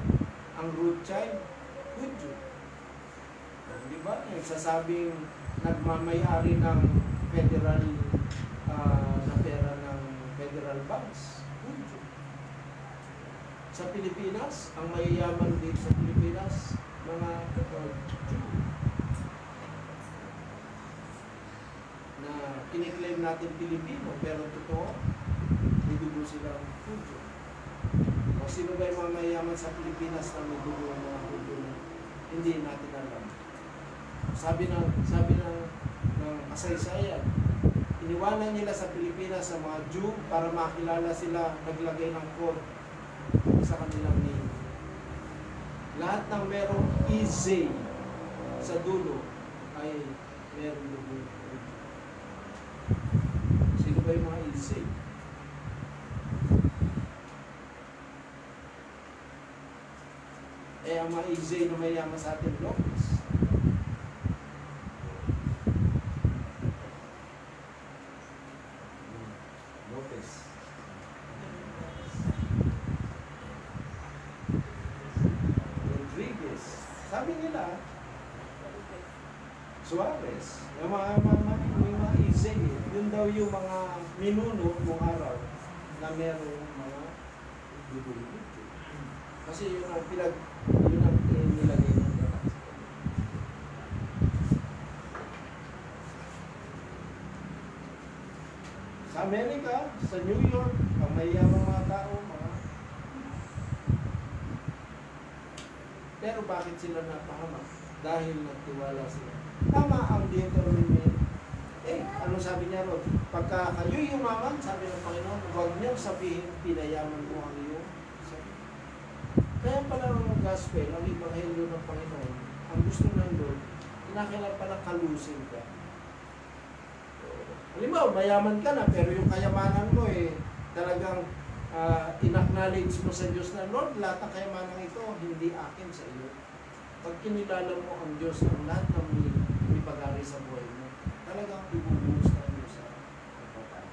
ang Rothschild, Hudyo. Di ba? Nagsasabing nagmamayari ng federal na pera ng federal banks. Hudyo. Sa Pilipinas, ang mayayaman dito sa Pilipinas, mga Jew. Na kiniklaim natin Pilipino, pero totoo, didugo silang Hudyo. O sino ba yung mga mayayaman sa Pilipinas na may dugo ng mga Hudyo na Hindi natin alam. Sabi ng kasaysayan, iniwanan nila sa Pilipinas sa mga Jew para makilala sila, naglagay ng code sa kanilang name. Lahat ng merong EZ sa dulo ay meron dugo. Sino ba yung mga EZ? Ang mga EZ na may yaman sa atin, Lopez. Rodriguez. Sabi nila, Suarez. Yung mga EZ, yun daw yung mga minuno ng araw na merong mga dugo. Kasi yun ang nilagay ng lahat. Sa Amerika, sa New York, ang mayayamang mga tao, pero bakit sila napahamak? Dahil nagtiwala sila. Tama ang Deuteronomy. Ano sabi niya ron? Pagka kayo'y yumaman, sabi ng Panginoon, huwag niyong sabihin, pinayaman mo ang iyong sabi. Kaya pala ang gospel, ang ebanghelyo ng Panginoon, ang gusto ng Lord, kinakailangan pala kalusin ka. Halimbawa, mayaman ka na, pero yung kayamanan mo talagang in-acknowledge mo sa Diyos na, Lord, lahat ng kayamanan ito, hindi akin sa iyo. Pag kinilala mo ang Diyos, ang lahat ng may pag-ari sa buhay mo, talagang ibubuhos na Diyos sa kapatid.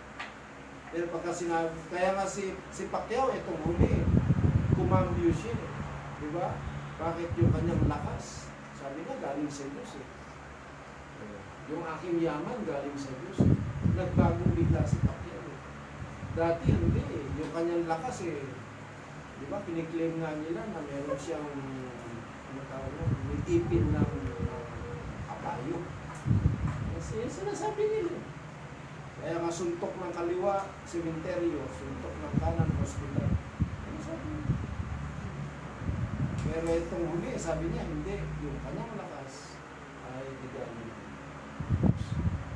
Pero pagka sinabi, kaya nga si Pacquiao, itong huli, kumambyo siya. Diba? Bakit yung kanyang lakas? Sabi nga, galing sa Diyos Yung aking yaman, galing sa Diyos Nagbagong bigla si Pacquiao Dati hindi Yung kanyang lakas di ba? Kiniklaim nga nila na meron siyang may ipin ng kabayo. Kasi sinasabi nila. Kaya nga suntok ng kaliwa, sementeryo, suntok ng kanan, hospital. Ano sabi niya? Pero itong huli, sabi niya, hindi. Yung kanyang lakas ay galing.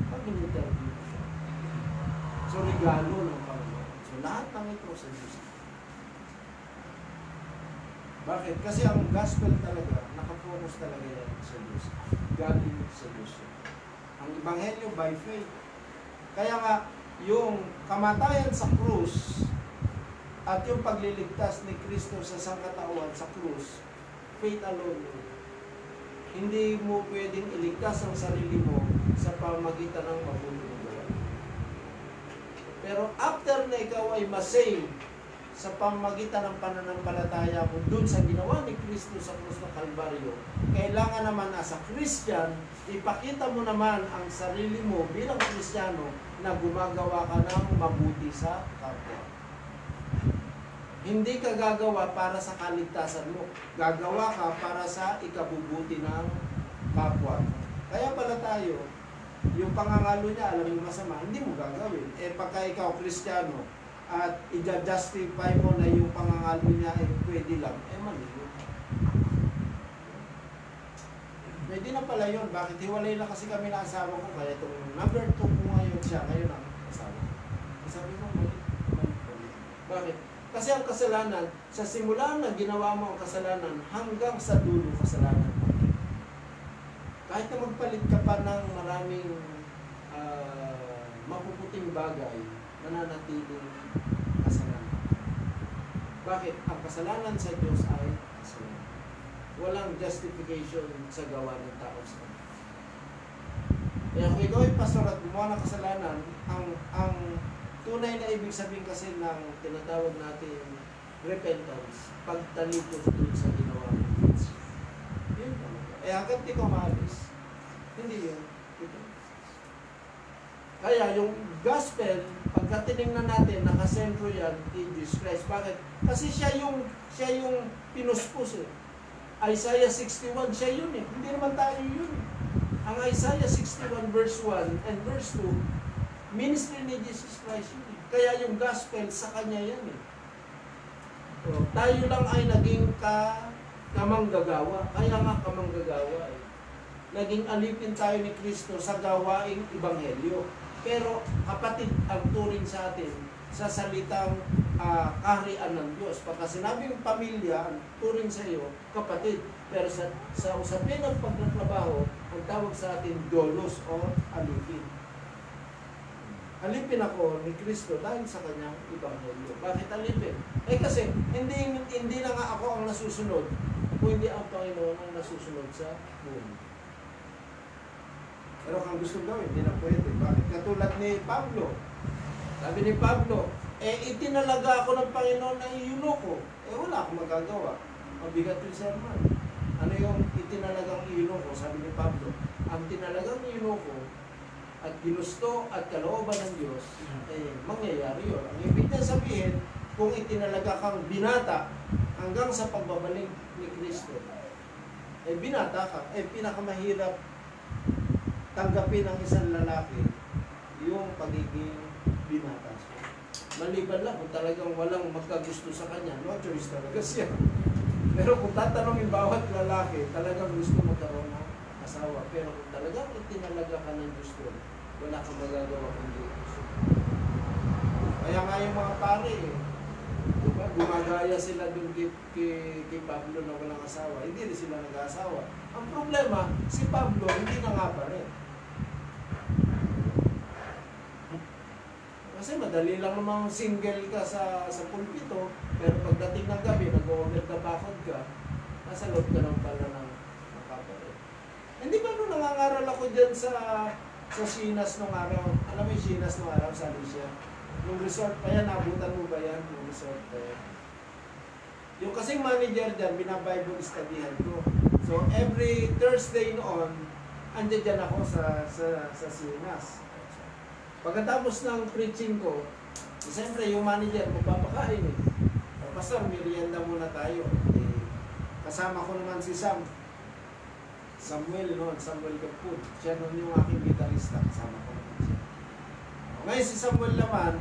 Pag-interview siya. So, regalo ng Panginoon. So, lahat ng ito sa Diyos. Bakit? Kasi ang gospel talaga, nakapokus talaga yan sa Diyos. Galing sa Diyos. Ang ebanghelyo by faith. Kaya nga, yung kamatayan sa krus at yung pagliligtas ni Kristo sa sangkatauhan sa krus, faith alone. Hindi mo pwedeng iligtas ang sarili mo sa pamamagitan ng mabuting gawa. Pero after na ikaw ay masave sa pamamagitan ng pananampalataya mo dun sa ginawa ni Kristo sa krus ng Kalbaryo, kailangan naman as a Christian, ipakita mo naman ang sarili mo bilang Kristiyano na gumagawa ka ng mabuti sa kapwa. Hindi ka gagawa para sa kaligtasan mo. Gagawa ka para sa ikabubuti ng kapwa. Kaya pala tayo, yung pangangalo niya, alam mo masama, hindi mo gagawin. Pagka ikaw Kristiyano, at i-justify mo na yung pangangalo niya pwede lang, mali yun. Pwede na pala yun. Bakit hiwalay na kasi kami na asawa ko, kaya itong number 2 ko ngayon siya, ngayon ang asawa ko. Sabi ko, mali. Bakit? Kasi ang kasalanan, sa simula na ginawa mo ang kasalanan, hanggang sa dulo kasalanan mo. Kahit na magpalit ka pa ng maraming mapuputing bagay, mananatiling kasalanan. Bakit? Ang kasalanan sa Diyos ay kasalanan. Walang justification sa gawa ng tao sa Kanya. Kaya kung ikaw ay pastor at gumawa ng kasalanan, ang tunay na ibig sabihin kasi ng tinatawag natin repentance, pagtalikod dun sa ginawa ng Diyos. Yun talaga. Hanggang di ko maalis, hindi yun. Kaya yung gospel, pagka tinignan natin, nakasentro yan in Jesus Christ. Bakit? Kasi siya yung pinuspos Isaiah 61, siya yun Hindi naman tayo yun Ang Isaiah 61 verse 1 and verse 2, ministry ni Jesus Christ yun Kaya yung gospel sa Kanya yan So, tayo lang ay naging kamanggagawa. Kaya nga kamanggagawa eh. Naging alipin tayo ni Kristo sa gawaing Ebanghelyo. Pero kapatid ang turing sa atin sa salitang kaharian ng Diyos. Pagka sinabing pamilya, ang turing sa iyo, kapatid. Pero sa usapin ng pagtatrabaho, ang tawag sa atin dolos o alipin. Alipin ako ni Kristo dahil sa kanyang Ebanghelyo. Bakit alipin? Eh kasi, hindi na nga ako ang nasusunod, kung hindi ang Panginoon ang nasusunod sa buhay. Pero kung gusto gawin, hindi na pwede. Bakit? Katulad ni Pablo. Sabi ni Pablo, itinalaga ako ng Panginoon na iunuko. Wala akong magagawa. Mabigat yung sermon. Ano yung itinalagang iunuko? Sabi ni Pablo, ang tinalagang iunuko at ginusto at kalooban ng Diyos, mangyayari yun. Ang ibig na sabihin, kung itinalaga kang binata hanggang sa pagbabalik ni Kristo, binata ka, pinakamahirap tanggapin ng isang lalaki yung pagiging binata. Maliban lang kung talagang walang magkagusto sa kanya, no choice talaga siya. Pero kung tatanungin bawat lalaki, talagang gusto magkaroon ng asawa. Pero kung talagang itinalaga ka ng gusto, wala kang magagawa kundi gusto. Kaya nga yung mga pare, diba? Gumagaya sila dun kay Pablo na walang asawa. Hindi rin sila nag-asawa. Ang problema, si Pablo hindi na nga pa rin. Kasi madali lang namang single ka sa pulpito, pero pagdating ng gabi, nag-over the bakod ka, nasa loob ka ng pala ng kapatid. Hindi ba nung nangangaral ako dyan sa Sinas nung araw? Alam mo yung Sinas nung araw sa Alicia? Yung resort pa yan, nabutan mo ba yan? Yung resort pa yan. Yung kasing manager dyan, binabible studyhan ko. So every Thursday noon, andyan dyan ako sa Sinas. Pagkatapos ng preaching ko, siyempre yung manager magpapakain eh. Pastor, merienda muna tayo. Kasama ko naman si Samuel Kapud. Siya nun yung aking gitarista. Kasama ko naman siya. Ngayon si Samuel naman,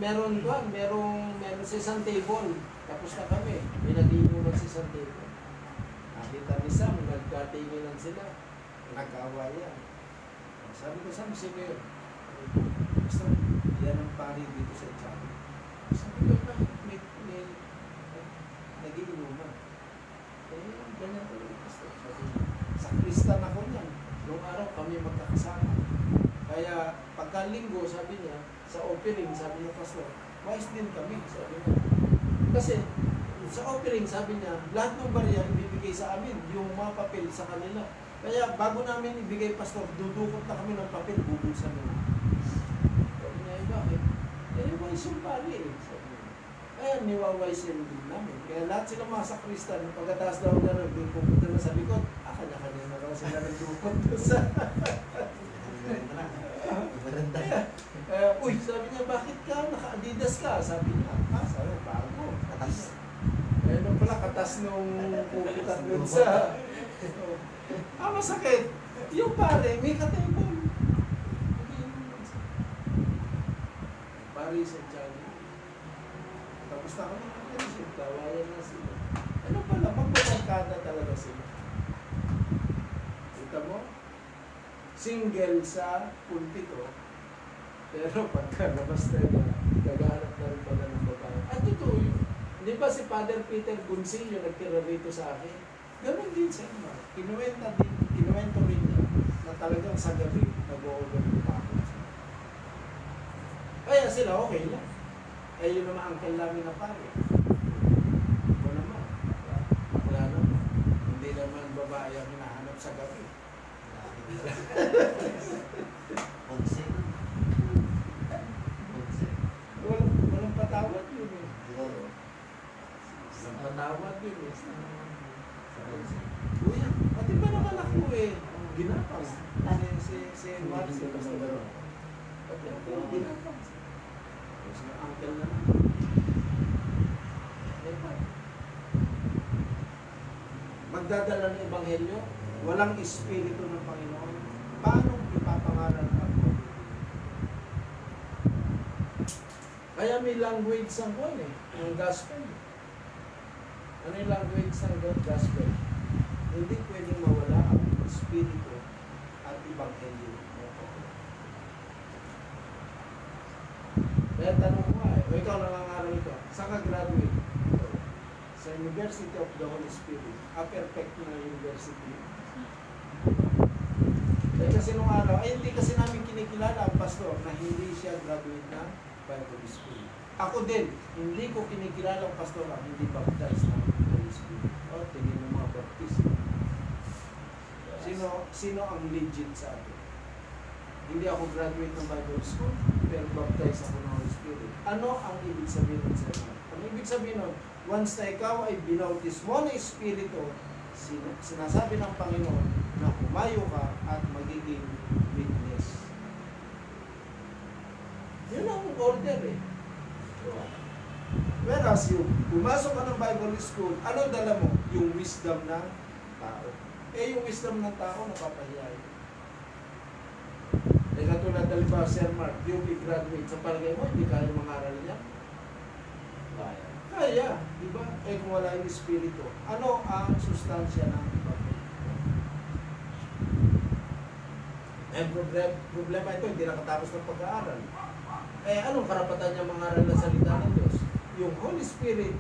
meron sa isang table. Tapos na kami. May nag-iinuman sa isang table. Nakita ni Sam, nagkatinginan sila. Nag-awayan. Sabi ko, Sam, sino yun? Basta, yan ang pari dito sa Tiyan. Sabi ko, may nag-iinuman. Ganyan ko rin. Sabi niya, sa Kristan ako niyan. Noong araw kami magkakasama. Kaya, pagkalinggo, sabi niya, sa opening, sabi niya, Pastor, wise din kami, sabi niya. Kasi, sa opening, sabi niya, lahat ng barya ibibigay sa amin, yung mga papel sa kanila. Kaya bago namin ibigay, Pastor, dudukot na kami ng papel, bubulsan mo. Sabi niya, bakit? Wise yung pali eh. Sabi niya. Kaya niwawise din namin. Kaya lahat sila mga sakristan, pagkataas daw na pupunta na sa likod, kanya-kanya na raw sila nagdukot doon sa... Uy, sabi niya, bakit ka? Naka-Adidas ka. Sabi niya, sabi niya, bago. Katas. Kaya nung pala, katas nung pupunta doon sa... masakit. Yung pare, may katibol. Pare sa tiyan. Tapos na kami ng tawayan na sila. Ano pala, magpapagkada talaga sila. Kita mo? Single sa pulpito. Pero pagkalabas na yun, naghahanap na rin pala ng babae. At totoo yun. Hindi ba si Father Peter Gunsillo nagtira rito sa akin? Ganun din siya. Kinuwento rin niya na talagang sa gabi nag-o-over ako. Kaya sila okay lang. Eh yun naman uncle namin na pare. Ako naman. Wala naman. Hindi naman babae ang hinahanap sa gabi. Walang patawad yun eh. Walang patawad yun eh. Kuya, pati ba naman ako eh? Ginapang. Si Marcy. Pati ako ginapang. Tapos na uncle na naman. Magdadala ng Ebanghelyo, walang Espiritu ng Panginoon. Paano ipapangalan ako? Kaya may language ang buwan eh, ang gospel. Ano yung language ng gospel? Hindi pwedeng mawala ang Espiritu at Ebanghelyo. Kaya tanong ko nga o ikaw nangangaral ito, saan ka graduate? Sa University of the Holy Spirit. Perfect na university. Kasi nung araw, hindi kasi namin kinikilala ang pastor na hindi siya graduate ng Bible School. Ako din, hindi ko kinikilala ang pastor na hindi baptized ng Holy Spirit. O, tingin ng mga baptist. Sino ang legit sa atin? Hindi ako graduate ng Bible School, pero baptized ako ng Holy Spirit. Ano ang ibig sabihin ng sermon? Ang ibig sabihin nun, once na ikaw ay binautis mo ng Espiritu, sinasabi ng Panginoon na humayo ka at magiging witness. Yun ang order eh. Whereas yung pumasok ka ng Bible School, ano dala mo? Yung wisdom ng tao. Yung wisdom ng tao, napapahiya. Katulad halimbawa, Sir Mark, yung graduate, sa palagay mo, hindi kaya mangaral niya? Kaya, di ba? Kung wala yung Espiritu, ano ang sustansya ng Ebanghelyo? Problema ito, hindi nakatapos ng pag-aaral. Anong karapatan niya mangaral ng salita ng Diyos? Yung Holy Spirit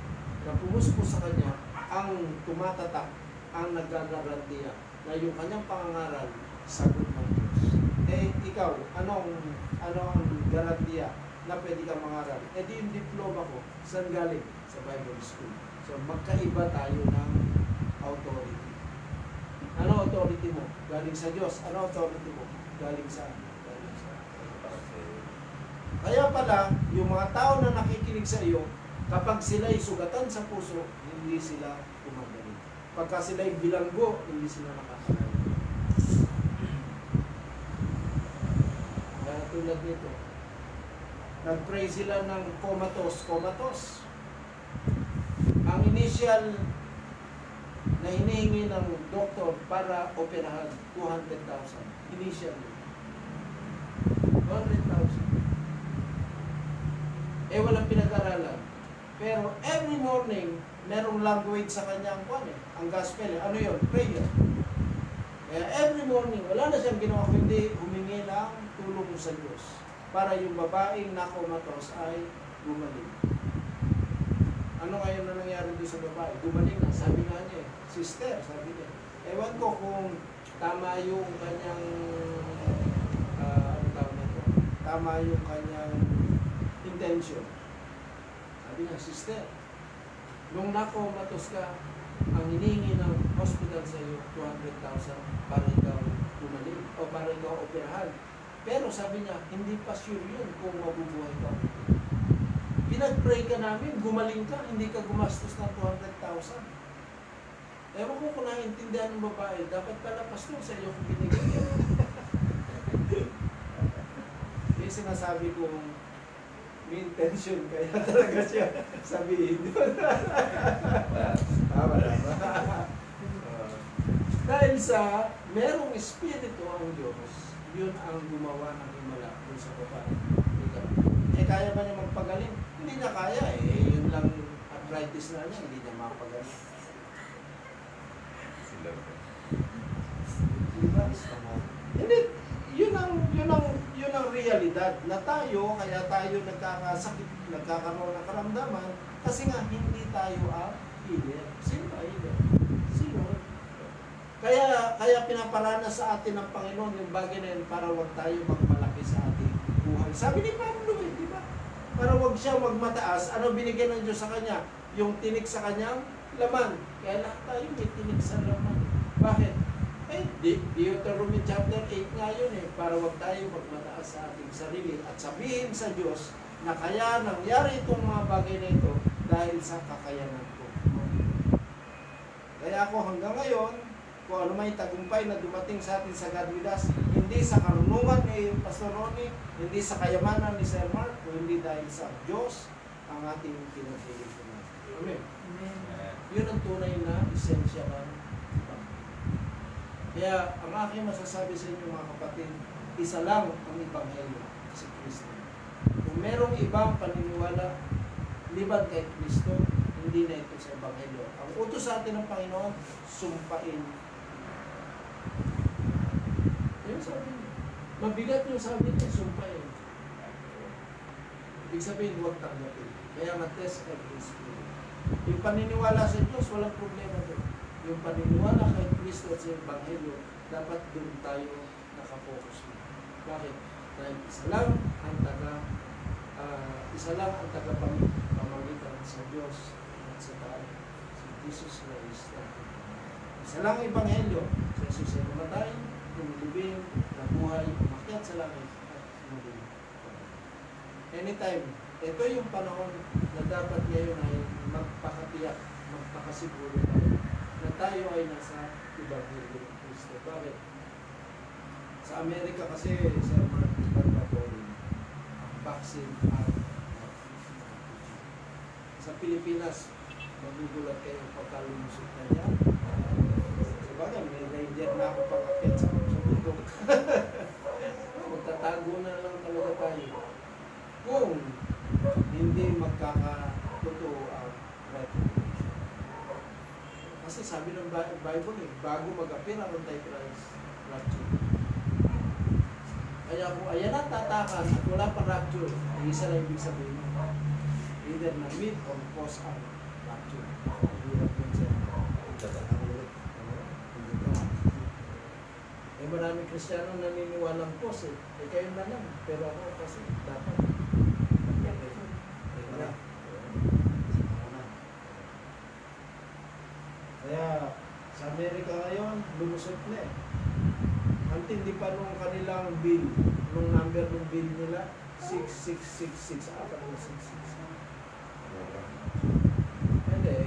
na pumuspo sa kanya, ang tumatatak, ang nagagarantiya na yung kanyang pangangaral, sagot ng Diyos. Ikaw, ano ang garantiya na pwede kang mangaral? Di yung diploma ko, saan galing? Sa Bible School. So, magkaiba tayo ng authority. Ano authority mo? Galing sa Diyos. Ano authority mo? Galing sa Kaya pala, yung mga tao na nakikinig sa iyo, kapag sila'y sugatan sa puso, hindi sila gumagaling. Pagka sila'y bilanggo, hindi sila nakakalayo. Kaya tulad nito, nag-pray sila ng comatose. Ang initial na hinihingi ng doktor para operahan, 200,000. Initially. 200,000. Walang pinag-aralan. Pero every morning, merong language sa kanyang ang gospel. Ano yun? Prayer. Kaya every morning, wala na siyang ginawa kundi humingi ng tulong sa Diyos para yung babaeng na comatose ay gumaling. Ano ngayon na nangyari doon sa babae? Gumaling na. Sabi nga niya, sister, sabi niya. Ewan ko kung tama yung kanyang, tama yung kanyang intention. Sabi niya, sister, nung nakomatos ka, ang hinihingi ng hospital sa iyo, 200,000 para ikaw gumaling o para ikaw operahan. Pero sabi niya, hindi pa sure yun kung mabubuhay ka. Pinag-pray ka namin, gumaling ka, hindi ka gumastos ng 200,000. Ewan ko kung naiintindihan ng babae, dapat pala pastor sa iyo kung binigay yan. Yung sinasabi kong may intention, kaya talaga siya sabihin doon. Tama. Dahil sa merong espiritu ang Diyos, yun ang gumawa ng himala doon sa babae. Kaya ba niya magpagaling? Hindi niya kaya yun lang arthritis na niya, hindi niya mapagaling. Diba? Hindi, yun ang realidad na tayo, kaya tayo nagkakasakit, nagkakaroon ng karamdaman, kasi nga hindi tayo ang healer. Sino ba healer? Sino? Kaya pinaparana sa atin ng Panginoon yung bagay na yun para wag tayo magmalaki sa ating buhay. Sabi ni Pablo di ba? Para wag siya magmataas, ano binigyan ng Diyos sa kanya? Yung tinik sa kanyang laman. Kaya lahat tayo may tinik sa laman. Bakit? Deuteronomy chapter 8 nga yun para wag tayo magmataas sa ating sarili at sabihin sa Diyos na kaya nangyari itong mga bagay na ito dahil sa kakayanan ko. Kaya ako hanggang ngayon, kung ano may tagumpay na dumating sa atin sa God with us, hindi sa karunungan ni Pastor Ronnie, hindi sa kayamanan ni Sir Mark, kundi dahil sa Diyos ang ating pinagpilihan. Amen. Amen. Yun ang tunay na esensya ng Panginoon. Kaya ang aking masasabi sa inyo mga kapatid, isa lang ang Ebanghelyo, si Kristo. Kung merong ibang paniniwala, liban kay Kristo, hindi na ito sa Ebanghelyo. Ang utos sa atin ng Panginoon, sumpain. Yung sabi niya. Mabigat yung sabi niya, sumpain. Ibig sabihin, huwag tanggapin. Kaya test every spirit. Yung paniniwala sa Diyos, walang problema doon. Yung paniniwala kay Kristo at sa Ebanghelyo, dapat doon tayo nakapokus. Bakit? Dahil isa lang ang tagapamagitan sa Diyos at sa tao, si Jesus Christ. Isa lang ang Ebanghelyo, si Jesus ay namatay, lumilibing, nabuhay, umakyat sa langit at lumilibing. Anytime, ito yung panahon na dapat ngayon ay magpakatiyak, magpakasiguro tayo na tayo ay nasa Ebanghelyo ng Kristo. Bakit? Sa Amerika kasi, sa mga mandatory, ang vaccine at sa Pilipinas, magugulat kayo pagkalumusot na niya. Sa bagay, may reindeer na ako pag-akit sa bundok. Magtatago na lang talaga tayo. Kung hindi magkakatotoo ang retribution. Kasi sabi ng Bible, bago mag-appear ang Antichrist, rapture. Kaya kung ayan ang tatakan at wala pang rapture, ay isa na ibig sabihin. Either na mid or post ang rapture. Hirap yun siya. Maraming Kristiyano naniniwalang post eh. Kayo na lang. Pero ako kasi dapat. Kaya sa Amerika ngayon, lumusot na eh. Ang tindi pa nung kanilang bill, nung number ng bill nila, 6666, apat ng 666. Hindi,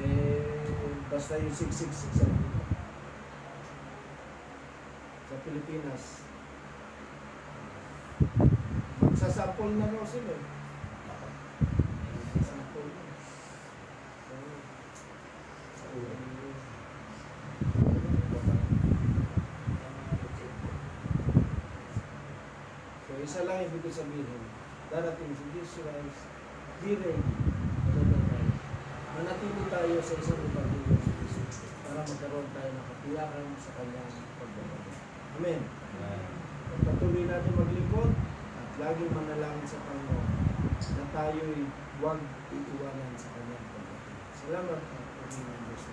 basta yung 666 ang sa Pilipinas. Magsasample na raw sila. Magsasample na. Sa ulan. So, isa lang ibig sabihin, darating si Jesus Christ, be ready. Manatili tayo sa isang Ebanghelyo sa Jesus para magkaroon tayo ng katiyakan sa kanyang pagbabalik. Amen. Patuloy natin maglingkod at laging manalangin sa Panginoon na tayo'y huwag iiwanan sa kanyang pagbabalik. Salamat at pagiging Diyos.